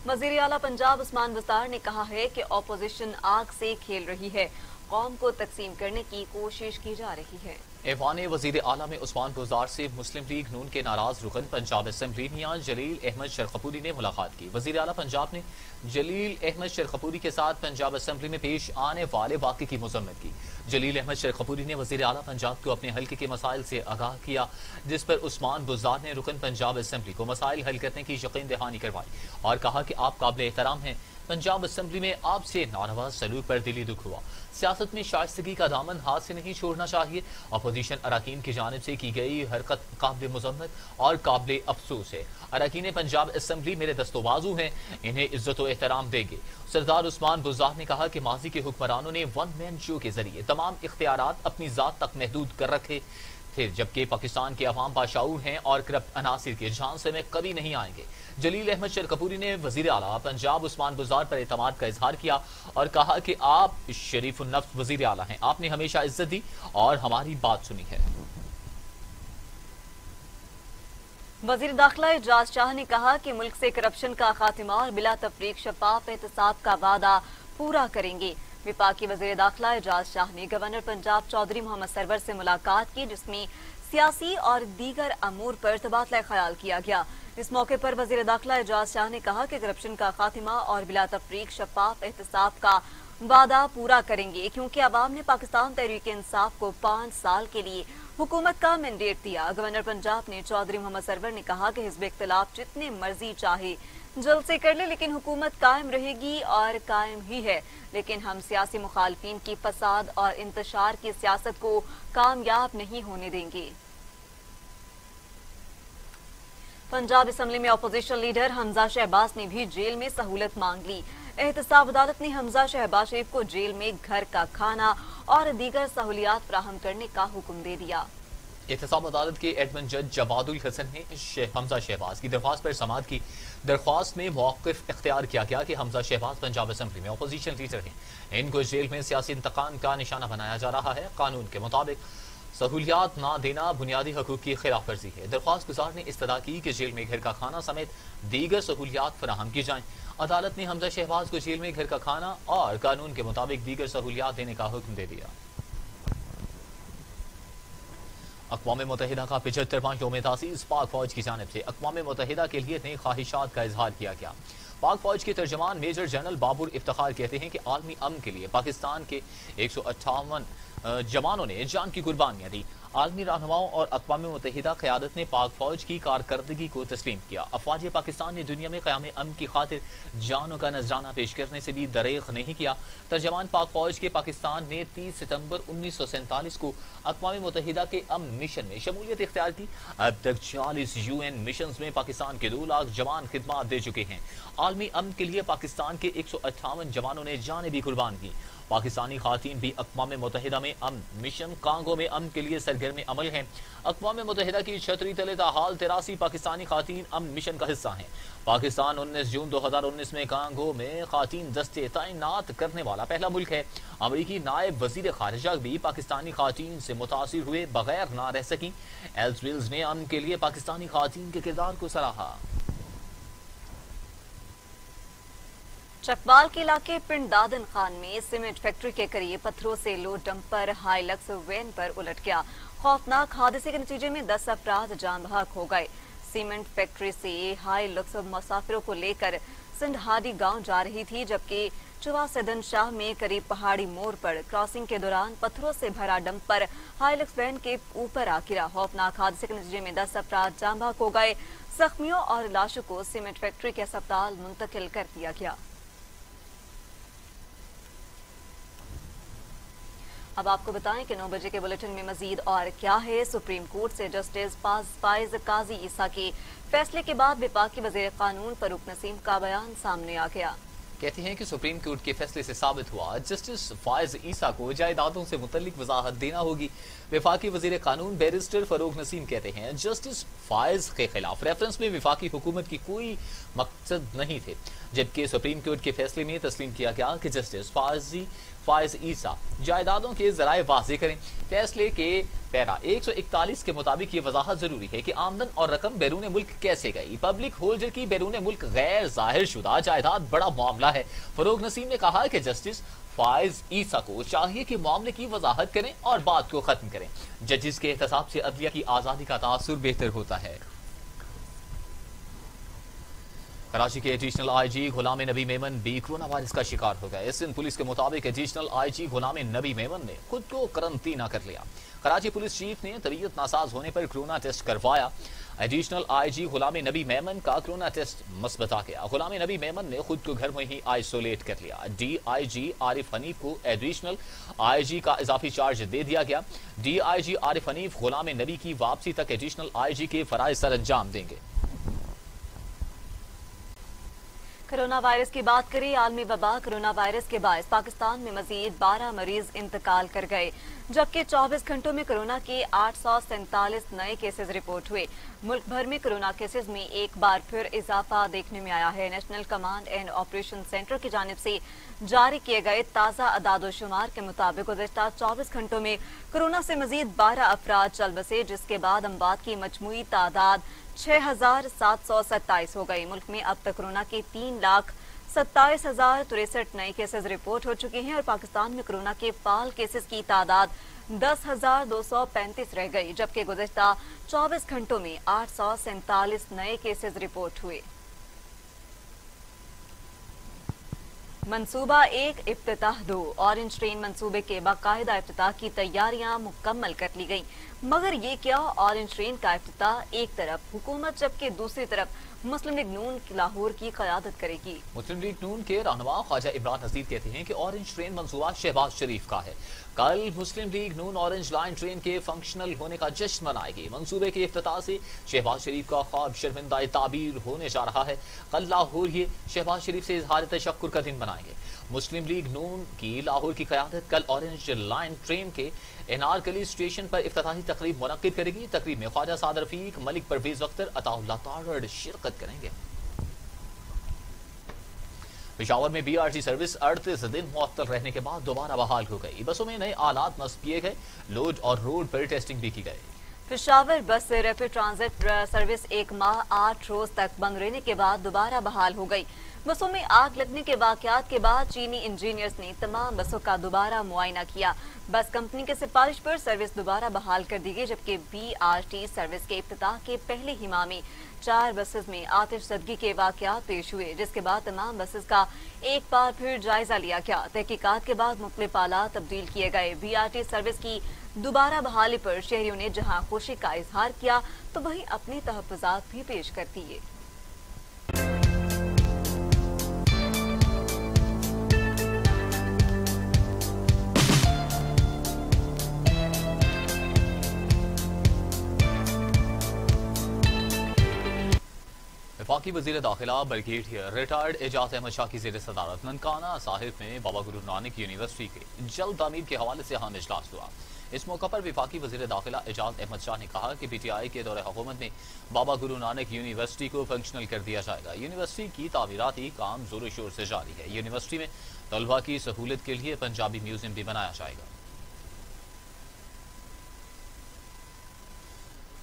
वजीर आला पंजाब उस्मान बुज़दार ने कहा है कि ऑपोजिशन आग से खेल रही है, कौम को तकसीम करने की कोशिश की जा रही है। ऐवान वजीर आला में उस्मान बुज़दार से मुस्लिम लीग नून के नाराज रुकन पंजाब असम्बली मियां जलील अहमद शरकपूरी ने मुलाकात की। वजीर आला पंजाब ने जलील अहमद शरकपूरी के साथ पंजाब असम्बली में पेश आने वाले वाक़े की मज़म्मत की। जलील अहमद शरकपूरी ने वजीर आला पंजाब को अपने हल्के के मसाइल से आगाह किया, जिस पर उस्मान बुज़दार ने रुकन पंजाब असम्बली को मसाइल हल करने की यकीन दहानी करवाई और कहा कि आप काबिल एहतराम हैं। पंजाब असम्बली में आपसे नारवा सलूक पर दिली दुख हुआ। सियासत में शाइस्तगी का दामन हाथ से नहीं छोड़ना चाहिए। अपोजिशन अरकान की जानिब से की गई हरकत काबिल मुज़म्मत और काबिल अफसोस है। अरकान पंजाब असम्बली मेरे दस्तोबाजू हैं, इन्हें इज्जत और एहतराम देंगे। सरदार उस्मान बुज़दार ने कहा कि माजी के हुक्मरानों ने वन मैन शो के जरिए तमाम इख्तियारात अपनी जात तक महदूद कर रखे थे, जबकि पाकिस्तान के अवाम बाशाऊर हैं और करप्ट अनासिर के झांसे में कभी नहीं आएंगे। जलील अहमद शरकपूरी ने वजीर आला पंजाब उस्मान बुज़दार पर एतमाद का इजहार किया और कहा कि आप शरीफ नफ्स वजीर आला हैं, आपने हमेशा इज्जत दी और हमारी बात सुनी है। वजीर दाखिला इजराज शाह ने कहा कि मुल्क से करप्शन का खात्मा और बिला तफरीक शफाफ एहतसाब का वादा पूरा करेंगे। विपाकी वजीर दाखिला इजराज शाह ने गवर्नर पंजाब चौधरी मोहम्मद सरवर से मुलाकात की, जिसमें सियासी और दीगर अमूर पर तबादला ख्याल किया गया। इस मौके पर वजीर दाखिला इजराज शाह ने कहा कि करप्शन का खात्मा और बिला तफरीक शफाफ एहतसाब का वादा पूरा करेंगे, क्योंकि अवाम ने पाकिस्तान तहरीक इंसाफ को 5 साल के लिए हुकूमत का मैंडेट दिया। गवर्नर पंजाब ने चौधरी मोहम्मद सरवर ने कहा कि हिज़्ब इख्तिलाफ जितने मर्जी चाहे जलसे कर ले, लेकिन हुकूमत कायम रहेगी और कायम ही है। लेकिन हम सियासी मुखालफिन की फसाद और इंतशार की सियासत को कामयाब नहीं होने देंगे। पंजाब असम्बली में अपोजिशन लीडर हमजा शहबाज ने भी जेल में सहूलत मांग ली। एहतसाब अदालत ने हमजा शहबाज शरीफ को जेल में घर का खाना और दीगर सहूलियात फराहम करने का हुक्म दे दिया। एहतसाब अदालत के एडमिन जज जवादुल हसन ने हमजा शहबाज की दरख्वास्त पर समाअत की। दरख्वास्त में मौक़िफ़ इख्तियार किया गया कि हमजा शहबाज पंजाब असम्बली में अपोजिशन लीडर हैं, इनको जेल में सियासी इंतकाम का निशाना बनाया जा रहा है। कानून के मुताबिक सहूलियात ना देना बुनियादी हकूक़ की खिलाफ वर्जी है। दरख्वास्त गुजार ने इस्तदा की कि जेल में घर का खाना समेत दीगर सहूलियात फराहम की जाएं। अदालत ने हमजा शहबाज को जेल में घर का खाना और कानून के मुताबिक दीगर सहूलियात देने का हुक्म दे दिया। अक़वाम मुत्तहिदा का 75वां यौम तासीस पाक फौज की जानिब से अक़वाम मुत्तहिदा के लिए नई ख्वाहिशात का इजहार किया गया। पाक फौज के तर्जमान मेजर जनरल बाबुर इफ्तिखार कहते हैं कि आलमी अमन के लिए पाकिस्तान के 158 जवानों ने जान की कुर्बानियां दी। आलमी रहनुमाओं और अक़वाम मुत्तहिदा क़यादत ने पाक फौज की कारकर्दगी को तस्लीम किया। अफवाज पाकिस्तान ने दुनिया में क़याम अमन की खातिर जानों का नजराना पेश करने से भी दरेग नहीं किया। तर्जमान पाक फौज के पाकिस्तान ने 30 सितंबर 1947 को अक़वाम मुत्तहिदा के अमन मिशन में शमूलियत इख्तियार की। अब तक 40 UN मिशन में पाकिस्तान के 2 लाख जवान खिदमत दे चुके हैं। आलमी अमन के लिए पाकिस्तान के 158 जवानों ने जानें भी कुर्बान की। पाकिस्तानी खातीन भी अक़वाम मुत्तहिदा में अमन मिशन कांगो में अमन के लिए सरगर्म अमल हैं। अक़वाम मुत्तहिदा की छतरी तले ताहाल 83 पाकिस्तानी खातीन अमन मिशन का हिस्सा हैं। पाकिस्तान 19 जून 2019 में कांगो में खातीन दस्ते तैनात करने वाला पहला मुल्क है। अमरीकी नायब वजीर खारिजा भी पाकिस्तानी खातीन से मुतासिर हुए बगैर ना रह सकी। एल्सविल्स ने अमन के लिए पाकिस्तानी खातीन के किरदार को सराहा। चकवाल के इलाके पिंड दादन खान में सीमेंट फैक्ट्री के करीब पत्थरों से लोड डंपर हाइलक्स वैन पर उलट गया। खौफनाक हादसे के नतीजे में 10 अफराद जान बहक हो गए। सीमेंट फैक्ट्री से हाइलक्स मुसाफिरों को लेकर सिंधहादी गांव जा रही थी, जबकि चुवासदन शाह में करीब पहाड़ी मोड़ पर क्रॉसिंग के दौरान पत्थरों से भरा डंपर हाइलक्स वैन के ऊपर आ गिरा। खौफनाक हादसे के नतीजे में 10 अफराद जान बहक हो गए। जख्मियों और लाशों को सीमेंट फैक्ट्री के अस्पताल मुंतकिल कर दिया गया। अब आपको बताएं कि 9 बजे के बुलेटिन में मजीद और क्या है। सुप्रीम कोर्ट से जस्टिस फाइज काजी ईसा के फैसले के बाद वफाकी वज़ीर कानून फरूक नसीम का बयान सामने आ गया। कहते हैं कि सुप्रीम कोर्ट के फैसले से साबित हुआ जस्टिस फाइज ईसा को जायदादों से मुतल्लिक वजाहत देना होगी। वफाकी वजीर कानून बैरिस्टर फरूक नसीम कहते हैं जस्टिस फाइज के खिलाफ रेफरेंस में वफाकी हुकूमत की कोई मकसद नहीं थे, जबकि सुप्रीम कोर्ट के फैसले में तस्लीम किया गया कि जस्टिस फाइज ईसा जायदादों के जराए वाज़ेह करें। फैसले के पैरा 141 के मुताबिक ये वजाहत जरूरी है कि आमदन और रकम बैरून मुल्क कैसे गई। पब्लिक होल्डर की बैरून मुल्क गैर जाहिर शुदा जायदाद बड़ा मामला है। फरूक नसीम ने कहा कि जस्टिस फाइज ईसा को चाहिए कि मामले की वजाहत करें और बात को खत्म करें। जजिस के एहतसाब से अदलिया की आजादी का तासुर बेहतर होता है। कराची के एडिशनल आईजी गुलाम नबी मेमन भी कोरोना वायरस का शिकार हो गए। सिंध पुलिस के मुताबिक एडिशनल आईजी गुलाम नबी मेमन ने खुद को करंटीना कर लिया। कराची पुलिस चीफ ने तबीयत नासाज होने पर कोरोना टेस्ट करवाया। एडिशनल आईजी गुलाम नबी मेमन का कोरोना टेस्ट मस्बत आ गया। गुलाम नबी मेमन ने खुद को घर में ही आइसोलेट कर लिया। डीआईजी आरिफ हनीफ को एडिशनल आईजी का इजाफी चार्ज दे दिया गया। डीआईजी आरिफ हनीफ गुलाम नबी की वापसी तक एडिशनल आईजी के फराइज सर अंजाम देंगे। कोरोना वायरस की बात करें। आलमी वबा कोरोना वायरस के बायस पाकिस्तान में मजीद 12 मरीज इंतकाल कर गए, जबकि 24 घंटों में कोरोना के 847 नए केसेस रिपोर्ट हुए। मुल्क भर में कोरोना केसेस में एक बार फिर इजाफा देखने में आया है। National command and operation centre की जानिब से जारी किए गए ताज़ा अदाद-ओ-शुमार के मुताबिक गुज़श्ता 24 घंटों में कोरोना से मजीद 12 अफराद चल बसे, जिसके बाद अमवात की मजमूई तादाद 6,727 हो गई। मुल्क में अब तक कोरोना के 3,27,063 नए केसेस रिपोर्ट हो चुके हैं और पाकिस्तान में कोरोना के फाल केसेस की तादाद 10,235 रह गई, जबकि गुज़श्ता 24 घंटों में 847 नए केसेस रिपोर्ट हुए। मंसूबा 1 इफ्तिताह 2 ऑरेंज ट्रेन मंसूबे के बाकायदा इफ्तिताह की तैयारियां मुकम्मल कर ली गई, मगर ये क्या, ऑरेंज ट्रेन का इफ्तिताह एक तरफ हुकूमत जबकि दूसरी तरफ मुस्लिम लीग नून लाहौर की क़यादत करेगी। मुस्लिम लीग नून के रहनुमा ख्वाजा इमरान नज़ीर कहते हैं कि ऑरेंज ट्रेन मंसूबा शहबाज शरीफ का है। कल मुस्लिम लीग नून ऑरेंज लाइन ट्रेन के फंक्शनल होने का जश्न मनाएगी। मंसूबे के इफ्तिताह से शहबाज शरीफ का ख्वाब शर्मिंदा ताबीर होने जा रहा है। कल लाहौर ये शहबाज शरीफ से इजहार तशक्कुर का दिन मनाएंगे। मुस्लिम लीग नून की लाहौर की क़यादत कल ऑरेंज लाइन ट्रेन के एनारकली स्टेशन पर इफ्तिताही तकरीब मुनक्किद करेगी। तकरीब में ख्वाजा सादर रफीक, मलिक परवेज अख्तर, अताउल्लाह तारड़ शिरकत करेंगे। पेशावर में बीआरटी सर्विस 38 दिन मुअत्तल रहने के बाद दोबारा बहाल हो गई। बसों में नए आलात नस्ब किए गए, लोड और रोड पर टेस्टिंग भी की गई। पेशावर बस रैपिड ट्रांजिट सर्विस 1 माह 8 रोज तक बंद रहने के बाद दोबारा बहाल हो गई। बसों में आग लगने के वाकयात के बाद चीनी इंजीनियर्स ने तमाम बसों का दोबारा मुआयना किया। बस कंपनी के सिफारिश पर सर्विस दोबारा बहाल कर दी गई, जबकि बीआरटी सर्विस के इफ्तिताह के पहले ही माह में 4 बसेस में आतिशज़दगी के वाकयात पेश हुए, जिसके बाद तमाम बसेस का एक बार फिर जायजा लिया गया। तहकीकात के बाद मुख्तलिफ आलात तब्दील किए गए। बीआरटी सर्विस की दोबारा बहाली पर शहरियों ने जहां खुशी का इजहार किया तो वहीं अपने तहफ़्फ़ुज़ात भी पेश कर दिए। वफाकी वज़ीर दाखिला ब्रिगेडियर रिटायर्ड एजाज अहमद शाह की ज़ेर सदारत ननकाना साहिब में बाबा गुरु नानक यूनिवर्सिटी के जल्द तामीर के हवाले से अहम इजलास हुआ। इस मौका पर वफाकी वज़ीर दाखिला एजाज अहमद शाह ने कहा कि पीटीआई के दौरे हुकूमत में बाबा गुरु नानक यूनिवर्सिटी को फंक्शनल कर दिया जाएगा। यूनिवर्सिटी की तामीराती काम जोर शोर से जारी है। यूनिवर्सिटी में तलबा की सहूलत के लिए पंजाबी म्यूजियम भी बनाया जाएगा।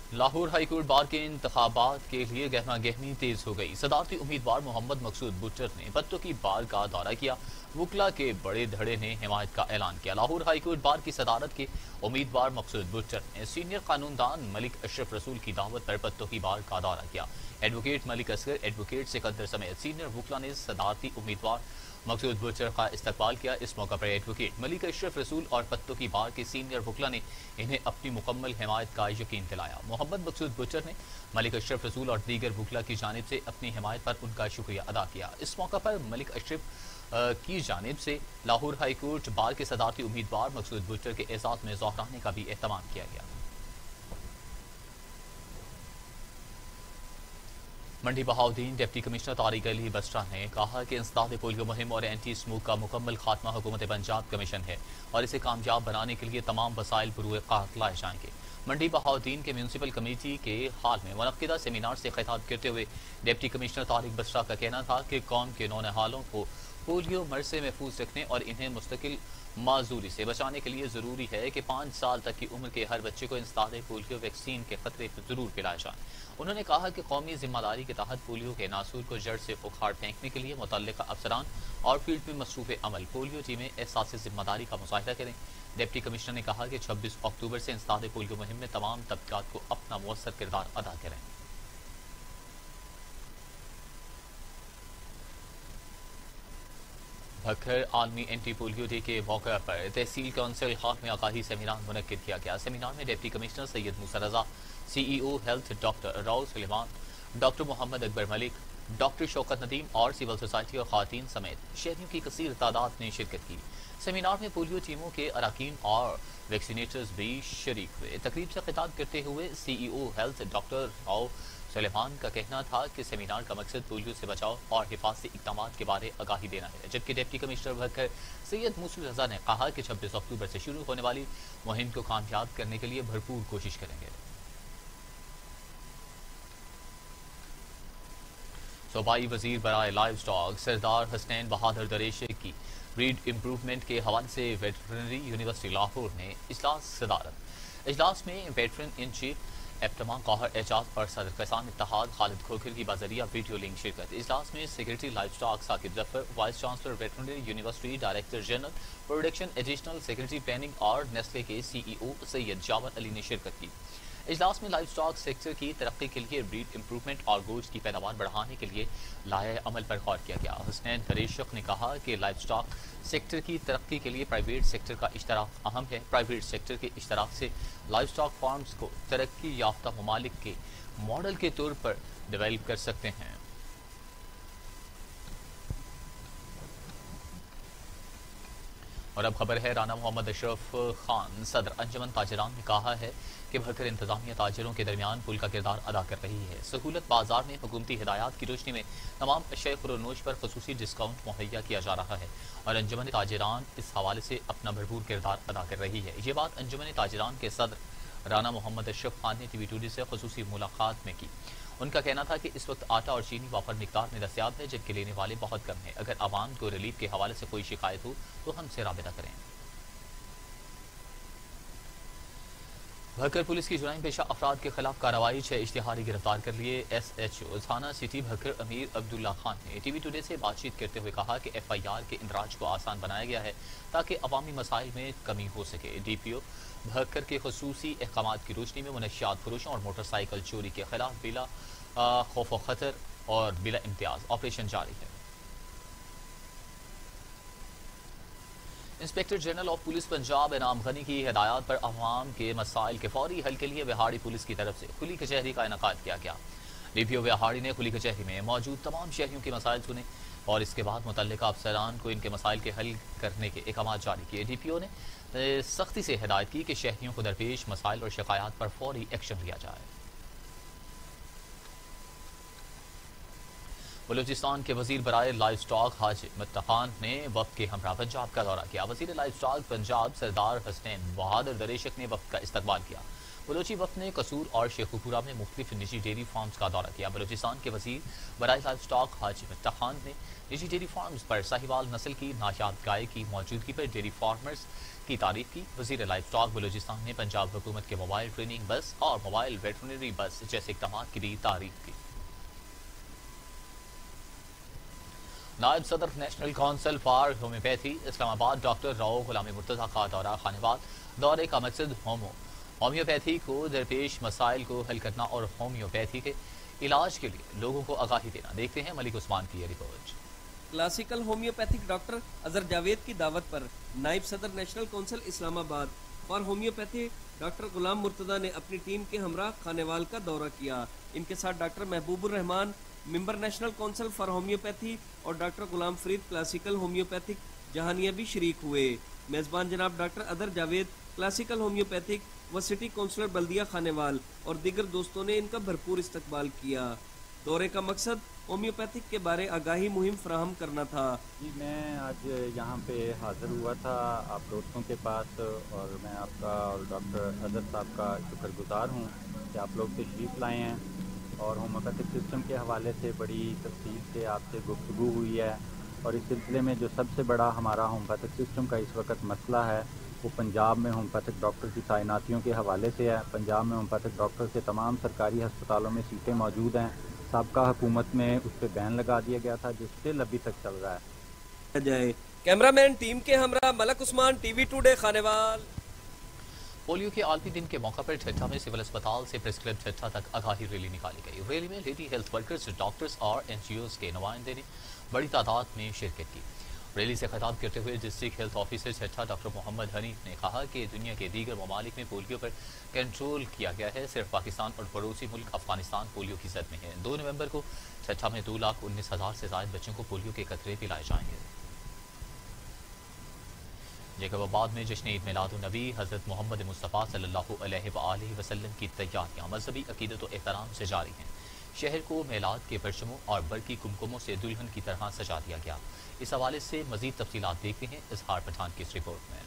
लाहौर हाईकोर्ट बार के इंतखाबात के लिए गहमा गहमी तेज हो गई। सदारती उम्मीदवार मोहम्मद मकसूद बुट्टर ने पत्तों की बार का दौरा किया। वुकला के बड़े धड़े ने हिमायत का ऐलान किया। लाहौर हाईकोर्ट बार की सदारत के उम्मीदवार मकसूद बुट्टर ने सीनियर कानूनदान मलिक अशरफ रसूल की दावत पर पत्तों की बार का दौरा किया। एडवोकेट मलिक असगर, एडवोकेट सिकंदर समेत सीनियर वुकला ने सदारती उम्मीदवार मकसूद बुट्टर का इस्तकबाल किया। इस मौका पर एडवोकेट मलिक अशरफ रसूल और पत्तों की बार के सीनियर वुकला ने इन्हें अपनी मुकम्मल हिमायत का यकीन दिलाया। मोहम्मद मकसूद बुट्टर ने मलिक अशरफ रसूल और दीगर वुकला की जानिब से अपनी हिमायत पर उनका शुक्रिया अदा किया। इस मौका पर मलिक अशरफ की जानिब से लाहौर हाई कोर्ट बार के सदारती उम्मीदवार मकसूद बुट्टर के एजाज में ज़ोहराने का भी एहतमाम किया गया। मंडी बहाउद्दीन डिप्टी कमिश्नर तारिक अली बस्रा ने कहा कि इंसदाद पोलियो मुहिम और एंटी स्मोक का मुकम्मल खात्मा हुकूमत पंजाब का मिशन है और इसे कामयाब बनाने के लिए तमाम वसाइल बरूए क़ात लाए जाएंगे। मंडी बहाउद्दीन के म्यूनसिपल कमेटी के हाल में मुनक्किदा सेमिनार से खिताब करते हुए डिप्टी कमिश्नर तारिक बस्रा का कहना था कि कौम के नौनिहालों को पोलियो मर्ज से महफूज रखने और इन्हें मुस्तकिल माजूरी से बचाने के लिए ज़रूरी है कि 5 साल तक की उम्र के हर बच्चे को इंसदाद पोलियो वैक्सीन के खतरे जरूर पिलाए जाएं। उन्होंने कहा कि कौमी जिम्मेदारी के तहत पोलियो के नासूर को जड़ से उखाड़ फेंकने के लिए मुतल्लिका अफसरान और फील्ड में मसरूफ़ अमल पोलियो टीमें एहसास जिम्मेदारी का मुजाहिदा करें। डिप्टी कमिश्नर ने कहा कि 26 अक्टूबर से इंसदाद पोलियो मुहिम में तमाम तबकात को अपना मुअस्सर किरदार अदा करें। भक्खर आलमी एंटी पोलियो डे के मौके पर तहसील काउंसिल हॉल में आगाही सेमिनार मुनक्किद किया गया। सेमिनार में deputy commissioner Syed Musa Raza, CEO health doctor Rao Suleman, doctor Mohammad Akbar Malik, doctor Shaukat Nadeem और सिविल सोसाइटी और खातीन समेत शहरियों की कसीर तादाद ने शिरकत की। सेमिनार में पोलियो टीमों के अराकीन और वैक्सीनेटर्स भी शरीक हुए। तकरीब से खिताब करते हुए CEO health doctor Rao Suleman का कहना था कि सेमिनार का मकसद पोलियो से बचाव और हिफाजती इक़दामात के बारे आगाही देना है, जबकि डिप्टी कमिश्नर भक्खर सैयद मूसा रजा ने कहा कि 26 अक्टूबर से शुरू होने वाली मुहिम को कामयाब करने के लिए भरपूर कोशिश करेंगे। सूबाई वजीर बराए लाइव स्टॉक सरदार हसनैन बहादुर दरेशे की ब्रीड इम्प्रूवमेंट के हवाले से वेटरनरी यूनिवर्सिटी लाहौर ने इजलास सदारत। इजलास में वेटरन इन चीफ एप्टमा काहर एजाज और सदर किसान इत्तेहाद खालिद खोखर की बाजरिया वीडियो लिंक शिरकत। इजलास में secretary livestock Saqib Zafar, vice chancellor veterinary university, director general production, additional secretary planning और नेस्ले के CEO सैयद जावर अली ने शिरकत की। इजलास में लाइव स्टॉक सेक्टर की तरक्की के लिए ब्रीड इम्प्रूवमेंट और गोश्त की पैदावार बढ़ाने के लिए लाए अमल पर गौर किया गया। हसनैन दरेशक ने कहा कि लाइव स्टॉक सेक्टर की तरक्की के लिए प्राइवेट सेक्टर का इश्तराक अहम है। प्राइवेट सेक्टर के इश्तराक से लाइव स्टॉक फार्म्स को तरक्की याफ्ता ममालिक के मॉडल के तौर पर डेवलप कर सकते हैं। और अब खबर है राना मोहम्मद अशरफ खान सदर अंजुमन ताजरान ने कहा है कि भक्खर इंतजामिया ताजरों के दरमियान पुल का किरदार अदा कर रही है। सहूलत बाजार में हुकूमती हिदायत की रोशनी में तमाम अशिया खुरोनोश पर खसूसी डिस्काउंट मुहैया किया जा रहा है और अंजुमन ताजरान इस हवाले से अपना भरपूर किरदार अदा कर रही है। ये बात अंजुमन ताजरान के सदर राना मोहम्मद अशरफ खान ने TV टुडे से खसूसी मुलाकात में की। उनका कहना था कि इस वक्त आटा और चीनी वाफर मिकदार में दस्याब है, जबकि लेने वाले बहुत कम हैं। अगर आवाम को रिलीफ के हवाले से कोई शिकायत हो तो हमसे राबिता करें। भक्खर पुलिस की जुराइम पेशा अफराद के खिलाफ कार्रवाई 6 इश्तिहारी गिरफ्तार कर लिए। SHO थाना सिटी भक्खर अमीर अब्दुल्ला खान ने TV टुडे से बातचीत करते हुए कहा कि FIR के इंदराज को आसान बनाया गया है ताकि अवामी मसाइल में कमी हो सके। DPO भक्खर के खसूसी अहकामात की रोशनी में मुनशियात फरोशों और मोटरसाइकिल चोरी के खिलाफ बिला खौफ व खतर और बिला इम्तियाज ऑपरेशन जारी है। Inspector general of police Punjab इनाम गनी की हिदायत पर अवाम के मसाइल के फौरी हल के लिए बिहाड़ी पुलिस की तरफ से खुली कचहरी का इनेकाद किया गया। DPO बिहाड़ी ने खुली कचहरी में मौजूद तमाम शहरियों के मसाइल सुने और इसके बाद मुतल्लिका अफसरान को इनके मसाइल के हल करने के अहकाम जारी किए। DPO ने सख्ती से हिदायत की कि शहरियों को दरपेश मसाइल और शिकायत पर फौरी एक्शन लिया जाए। बलूचिस्तान के वजीर बराए लाइव स्टॉक हाजी मत्ता खान ने वफ्द के हमरा पंजाब का दौरा किया। वजीर लाइव स्टॉक पंजाब सरदार हसनैन बहादुर दरेशक ने वफ्द का इस्तकबाल किया। बलोची वफ्द ने कसूर और शेखुपुरा में मुख्तलिफ निजी डेयरी फार्म्स का दौरा किया। बलूचिस्तान के वजीर बराए लाइव स्टॉक हाजी मत्ता खान ने निजी डेयरी फार्म्स पर साहिवाल नस्ल की नायाब गाय की मौजूदगी पर डेयरी फार्मर्स की तारीफ की। वजीर लाइव स्टॉक बलूचिस्तान ने पंजाब हुकूमत के मोबाइल ट्रेनिंग बस और मोबाइल वेटरनरी बस जैसे इक़दाम की भी तारीफ की। नायब सदर national council for homeopathy Islamabad doctor Rao Ghulam Murtaza का दौरा खानेवाद। दौरे का मकसद होम्योपैथी को दरपेश मसाइल को हल करना और होम्योपैथी के इलाज के लिए लोगों को आगाही देना। देखते हैं मलिक उस्मान की ये report. Classical homeopathic doctor Azhar Javed की दावत पर नायब सदर नेशनल काउंसिल इस्लामाबाद और होम्योपैथी डॉक्टर गुलाम मुर्तज़ा ने अपनी टीम के हमरा खानेवाल का दौरा किया। इनके साथ doctor Mahbubur Rahman, member national council for homeopathy और doctor Ghulam Farid classical homeopathic Jahania भी शरीक हुए। मेज़बान जनाब doctor other Javed classical homeopathic व सिटी काउंसलर बल्दिया खानेवाल और दीगर दोस्तों ने इनका भरपूर इस्तकबाल किया। दौरे का मकसद होम्योपैथिक के बारे आगाही मुहिम फराहम करना था। जी, मैं आज यहाँ पे हाज़िर हुआ था आप दोस्तों के पास, और मैं आपका और डॉक्टर अदर साहब का शुक्रगुजार हूँ कि आप लोग तशरीफ़ लाए हैं और होम्योपैथिक सिस्टम के हवाले से बड़ी तफसील से आपसे गुफ्तगू हुई है। और इस सिलसिले में जो सबसे बड़ा हमारा होम्योपैथिक सिस्टम का इस वक्त मसला है वो पंजाब में होम्योपैथिक डॉक्टर की तैनातियों के हवाले से है। पंजाब में होम्योपैथिक डॉक्टर से तमाम सरकारी हस्पतालों में सीटें मौजूद हैं। साबका हुकूमत में उस पर बैन लगा दिया गया था जो स्टिल अभी तक चल रहा है। कैमरामैन टीम के हमरा Malik Usman, TV today Khanewal. Polio के आलमी दिन के मौका पर ठट्ठा में सिविल अस्पताल से प्रेस क्लब ठट्ठा तक आगाही रैली निकाली गई। रैली में लेडी हेल्थ वर्कर्स, डॉक्टर्स और NGOs के नुमाइंदे ने बड़ी तादाद में शिरकत की। रैली से खिताब करते हुए डिस्ट्रिक्ट हेल्थ ऑफिसर ठट्ठा डॉक्टर मोहम्मद हनीफ ने कहा कि दुनिया के दीगर ममालिक में पोलियो पर कंट्रोल किया गया है, सिर्फ पाकिस्तान और पड़ोसी मुल्क अफगानिस्तान पोलियो की जद में है। 2 नवंबर को ठट्ठा में 2,19,000 से ज्यादा बच्चों को पोलियो के कतरे पिलाए जाएंगे। जैकबाबाद में जश्न ईद मिलादुन्नबी हज़रत मोहम्मद मुस्तफ़ा सल्लल्लाहु अलैहि वसल्लम की तैयारियां मजहबी अकीदत व एहतराम से जारी हैं। शहर को मेलाद के परचमों और बरकी कुमकुमों से दुल्हन की तरह सजा दिया गया। इस हवाले से मजीद तफसीलात देखते हैं इजहार पठान की इस रिपोर्ट में।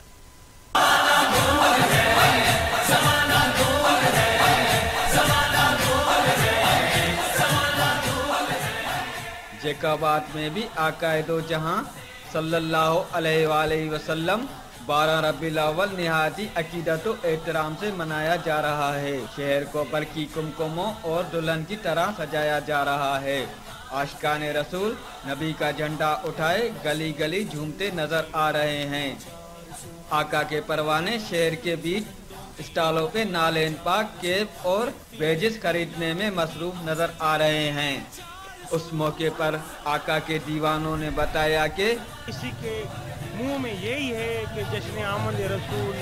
जैकबाबाद में भी आकाए दो जहां सल्लल्लाहु अलैहि वसल्लम 12 रबीउल अव्वल निहायती अकीदत व एहतराम से मनाया जा रहा है। शहर को बरकी कुमकुमों और दुल्हन की तरह सजाया जा रहा है। आशिकान रसूल नबी का झंडा उठाए गली गली झूमते नजर आ रहे हैं। आका के परवाने शहर के बीच स्टॉलों पे नालेन पाक, केप और बेजिस खरीदने में मसरूफ नजर आ रहे हैं। उस मौके पर आका के दीवानों ने बताया कि किसी के मुंह में यही है कि जश्न आमद रसूल,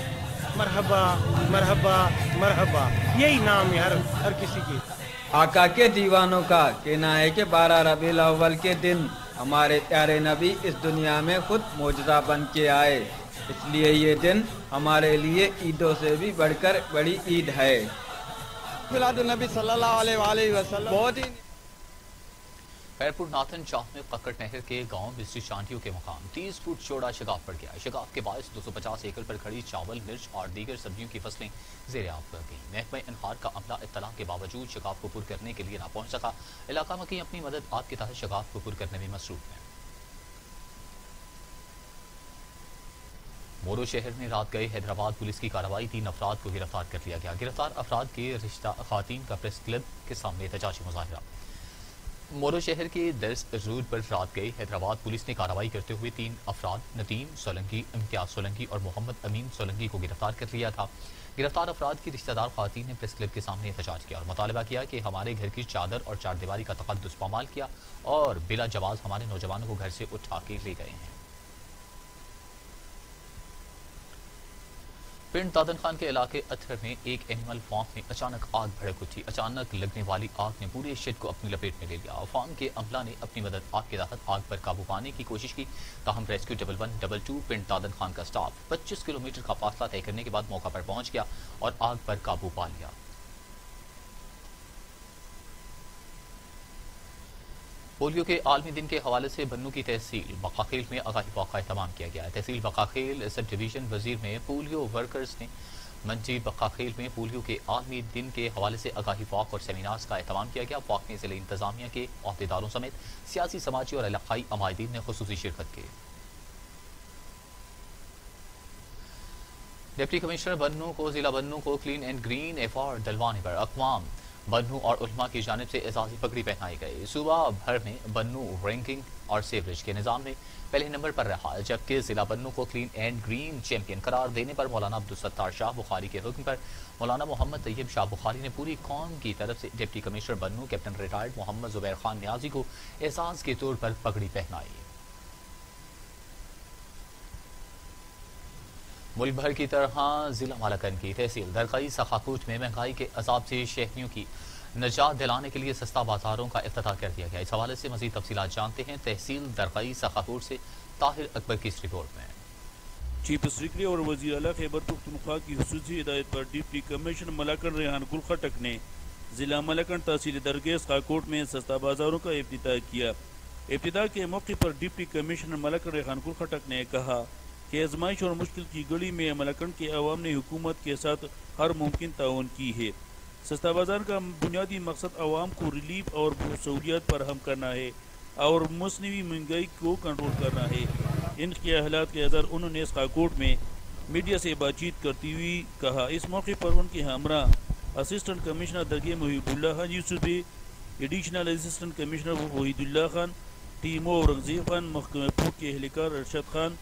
मरहबा मरहबा मरहबा, यही नाम है हर किसी की। आका के दीवानों का कहना है कि 12 रबीउल अव्वल के दिन हमारे प्यारे नबी इस दुनिया में खुद मौजूदा बन के आए, इसलिए ये दिन हमारे लिए ईदों से भी बढ़कर बड़ी ईद है। मिलादुन्नबी सल्लल्लाहु अलैहि वसल्लम बहुत ही खैरपुर नाथन शाह में कक्कड़ नहर के गांव मिस्ट्री चांटियों के मुकाम 30 फुट चौड़ा शगाफ पड़ गया। शगाफ के बायस 250 एकड़ पर खड़ी चावल, मिर्च और दीगर सब्जियों की फसलें ज़ेरे आब कर गईं। महकमा इनहार का अमला इत्तला के बावजूद शगाफ को पुर करने के लिए न पहुंच सका। इलाका मकी अपनी मदद आप के तहत शगाफ को पुर करने में मसरूफ है। मोरो शहर में रात गए हैदराबाद पुलिस की कार्रवाई, 3 अफराद को गिरफ्तार कर लिया गया। गिरफ्तार अफराद के रिश्ता खातीन का प्रेस क्लब के सामने एहतजाजी मुजाहिरा। मोरो शहर के दर्स रोड पर रात गए हैदराबाद पुलिस ने कार्रवाई करते हुए 3 अफराद नदीम सोलंकी, इम्तियाज सोलंकी और मोहम्मद अमीन सोलंकी को गिरफ्तार कर लिया था। गिरफ्तार अफराद की रिश्तेदार खातीन ने प्रेस क्लब के सामने एहतजाज किया और मुतालबा किया कि हमारे घर की चादर और चारदीवारी का तकद्दुस पामाल किया और बिला जवाज हमारे नौजवानों को घर से उठा के ले गए हैं। पिंड दादन खान के इलाके अथर में एक एनिमल फार्म में अचानक आग भड़क उठी। अचानक लगने वाली आग ने पूरे शेड को अपनी लपेट में ले लिया। फार्म के अमला ने अपनी मदद आग के तहत आग पर काबू पाने की कोशिश की। ताहम रेस्क्यू 1122 पिंड दादन खान का स्टाफ 25 किलोमीटर का फासला तय करने के बाद मौका पर पहुंच गया और आग पर काबू पा लिया। पोलियो के आलमी दिन के हवाले से बन्नू की तहसील बकाखेल में आगाही वॉक का एहतमाम किया गया है। तहसील बकाखेल सब डिवीजन वजीर में पोलियो वर्कर्स ने मंडी बकाखेल में पोलियो के आलमी दिन के हवाले से आगाही वॉक और सेमिनार्स का एहतमाम किया गया। वॉक में जिले इंतजामिया के अहदेदारों समेत सियासी, समाजी और इलाकाई अमायदीन ने खुसूसी शिरकत की। डिप्टी कमिश्नर बन्नू को जिला बन्नू को क्लीन एंड ग्रीन अवार्ड दिलवाने पर अक़वाम बन्नू और उलमा की जानिब से एजाज़ी पगड़ी पहनाई गई। सूबा भर में बन्नू रैंकिंग और सेवरेज के निज़ाम में पहले नंबर पर रहा, जबकि जिला बन्नू को क्लीन एंड ग्रीन चैंपियन करार देने पर मौलाना अब्दुल सत्तार शाह बुखारी के हुक्म पर मौलाना मोहम्मद तैयब शाह बुखारी ने पूरी कौम की तरफ से डिप्टी कमिश्नर बन्नू कैप्टन रिटायर्ड मोहम्मद जुबैर खान न्याजी को एजाज़ के तौर पर पगड़ी पहनाई। मुल्क भर की तरह जिला मालाकन की तहसील दरगाई सखाकोट में महंगाई के अजाब से शहरियों की नजात दिलाने के लिए सस्ता बाजारों का इफ्तिताह कर दिया गया। इस हवाले से मजीद तफसीलात जानते हैं तहसील दरगाई सखापुर से ताहिर अकबर की इस रिपोर्ट में। चीफ सेक्रेटरी और वज़ीर आला खैबर पख्तूनख्वा की खुसूसी हिदायत पर डिप्टी कमिश्नर मलाकन रेहान गुल खटक ने जिला मलाकन तहसील दरगाह सखाकोट में सस्ता बाजारों का इफ्तिताह किया। इफ्तिताह के मौके पर डिप्टी कमिश्नर मलाकन रेहान गुल खटक ने कहा कि आजमाइश और मुश्किल की घड़ी में मलाकन के अवाम ने हुकूमत के साथ हर मुमकिन ताउन की है। सस्ता बाजार का बुनियादी मकसद आवाम को रिलीफ और सहूलियत फराहम करना है और मसनवी महंगाई को कंट्रोल करना है। इन ख्यालात के अदर उन्होंने सखाकोट में मीडिया से बातचीत करती हुई कहा। इस मौके पर उनके हमरा असिस्टेंट कमिश्नर दरगाह Muhibullah Khan Yousufi, additional assistant commissioner Wahidullah Khan, टीमो औरंगजेब खान, महकमा पूर्व के एहलकार अरशद खान।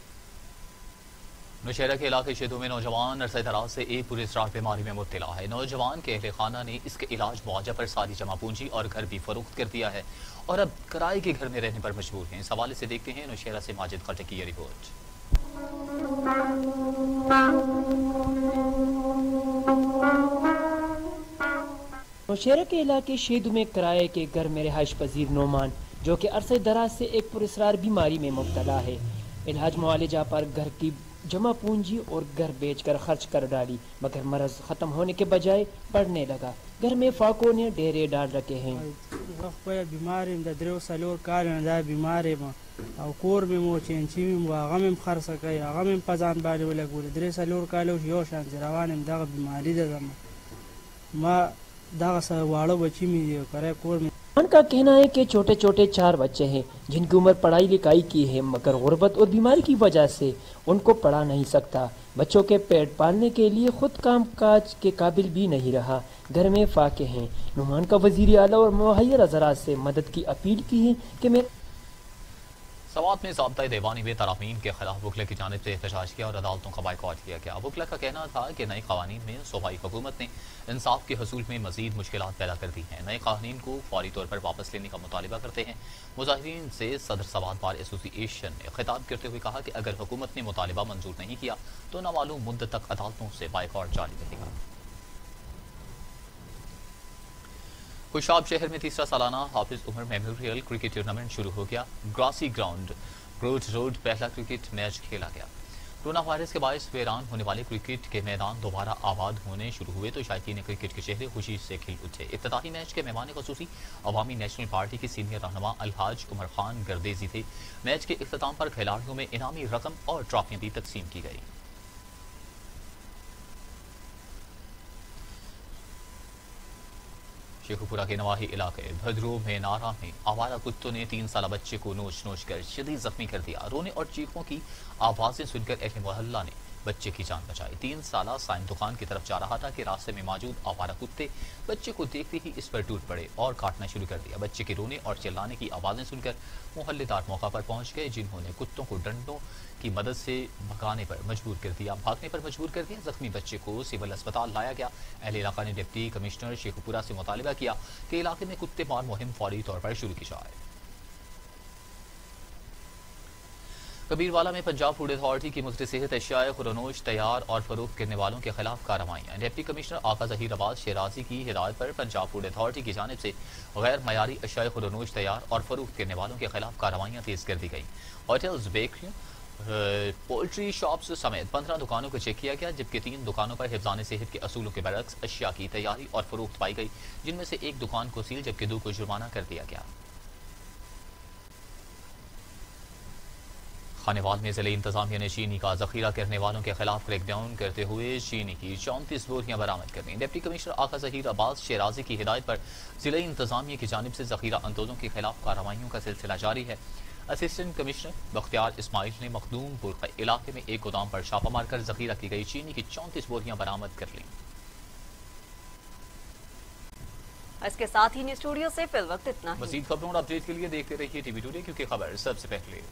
नौशहरा के इलाके शेदों में नौजवान अरसे दराज से एक पुरस्कार बीमारी में मुब्तला है। नौजवान के अहले खाना ने इसके इलाज मुआवजा पर सारी जमा पूंजी और घर भी फरोख्त कर दिया है और अब किराए के घर में रहने पर मजबूर हैं। इस हवाले से देखते हैं नौशहरा से माजिद खटक की ये रिपोर्ट। नौशहरा के इलाके शेदू में किराए के घर में रिहाइश पजीर नौमान जो कि अरसे दराज से एक पुरस्कार बीमारी में मुब्तला है, इलाज मुआवजा पर घर की जमा पूंजी और घर बेचकर खर्च कर डाली, मगर मरज खत्म होने के बजाय बढ़ने लगा। घर में फाकों ने डेरे डाल रखे हैं। बीमारी सलोर काल बीमारी और कोर में मो चेंची में आगा में खर्च कई आगा में पजान बाले वाला गुल दरे सलोर कालो यो शांत रवान में दाग बीमारी दम मां दाग सा वालो बची में करे कोर में। उनका कहना है कि छोटे छोटे 4 बच्चे हैं जिनकी उम्र पढ़ाई लिखाई की है, मगर गुर्बत और बीमारी की वजह से उनको पढ़ा नहीं सकता। बच्चों के पेट पालने के लिए खुद काम काज के काबिल भी नहीं रहा, घर में फाके हैं। नुमान का वजीर आला और मुहैया ज़रात से मदद की अपील की है कि मैं सवात में ज़ाब्ता दीवानी में तरामीम के खिलाफ वकला की जानिब से एहतजाज किया और अदालतों का बाइकआउट किया गया। वकला का कहना था कि नए कानून में सूबाई हुकूमत ने इंसाफ के हसूल में मजीद मुश्किलात पैदा कर दी हैं। नए कानून को फौरी तौर पर वापस लेने का मुतालिबा करते हैं। मुजाहिरीन से सदर सवात बार एसोसिएशन ने खिताब करते हुए कहा कि अगर हुकूमत ने मुतालिबा मंजूर नहीं किया तो नामालूम मुद्दत तक अदालतों से बाइकआउट जारी रहेगा। खुशाब शहर में तीसरा सालाना हाफिज उमर मेमोरियल क्रिकेट टूर्नामेंट शुरू हो गया। ग्रासी ग्राउंड ग्रोथ रोड पहला क्रिकेट मैच खेला गया। कोरोना वायरस के बायस वीरान होने वाले क्रिकेट के मैदान दोबारा आबाद होने शुरू हुए तो शायकीन क्रिकेट के चेहरे खुशी से खिल उठे। इफ्तिताही मैच के मेहमान खसूसी अवामी नेशनल पार्टी के सीनियर रहनुमा अलहाज उमर खान गर्देजी थे। मैच के इख्तिताम पर खिलाड़ियों में इनामी रकम और ट्रॉफियां भी तकसीम की गई। शेखुपुरा के नवाही इलाके भद्रो में नारा में आवारा कुत्तों ने 3 साला बच्चे को नोच नोच कर शदीद जख्मी कर दिया। रोने और चीखों की आवाजें सुनकर अहले मोहल्ला ने बच्चे की जान बचाई। 3 साला साइन दुकान की तरफ जा रहा था कि रास्ते में मौजूद आवारा कुत्ते बच्चे को देखते ही इस पर टूट पड़े और काटना शुरू कर दिया। बच्चे के रोने और चिल्लाने की आवाजें सुनकर मोहल्लेदार मौका पर पहुंच गए, जिन्होंने कुत्तों को डंडों की मदद से भागने पर मजबूर कर दिया। जख्मी बच्चे को सिविल अस्पताल लाया गया। अहले इलाका ने डिप्टी कमिश्नर शेखुपुरा से मुतालिबा किया कि इलाके में कुत्ते मार मुहिम फौरी तौर पर शुरू की जाए। कबीरवाला में पंजाब फूड अथॉरिटी की मुफ्त सेहत अशियाए खुरनोश तैयार और फरोख्त करने वालों के खिलाफ कार्रवाइयां। डिप्टी कमिश्नर आका ज़हीर अब्बास शेराजी की हिदायत पर पंजाब फूड अथॉरिटी की जानिब से गैर मयारी अशियाए खुरनोश तैयार और फरोख्त करने वालों के खिलाफ कार्रवाइयां तेज कर दी गई। होटल्स, बेकरियों, पोल्ट्री शॉप्स समेत 15 दुकानों को चेक किया गया, जबकि 3 दुकानों पर हिफ्ज़ान सेहत के असूलों के बरक्स अशिया की तैयारी और फरोख्त पाई गई, जिनमें से 1 दुकान को सील जबकि 2 को जुर्माना कर दिया गया। खानेवाल में जिले इंतजामिया ने चीनी का जखीरा करने वालों के खिलाफ क्रैकडाउन करते हुए चीनी की 34 बोरियां बरामद कर दी। डिप्टी कमिश्नर आका ज़हीर अब्बास शेराजी की हिदायत पर जिले इंतजामिया की जानिब से जखीरा अंदोजों के खिलाफ कार्रवाइयों का सिलसिला जारी है। असिस्टेंट कमिश्नर बख्तियार इस्माइल ने मखदूमपुर इलाके में एक गोदाम पर छापा मारकर जखीरा की गई चीनी की 34 बोरियां बरामद कर ली। इसके साथ ही न्यूज़ स्टूडियो से फिल वक्त इतना ही। मज़ीद खबरों और अपडेट के लिए देखते रहिए टीवी टुडे, क्योंकि खबर सबसे पहले।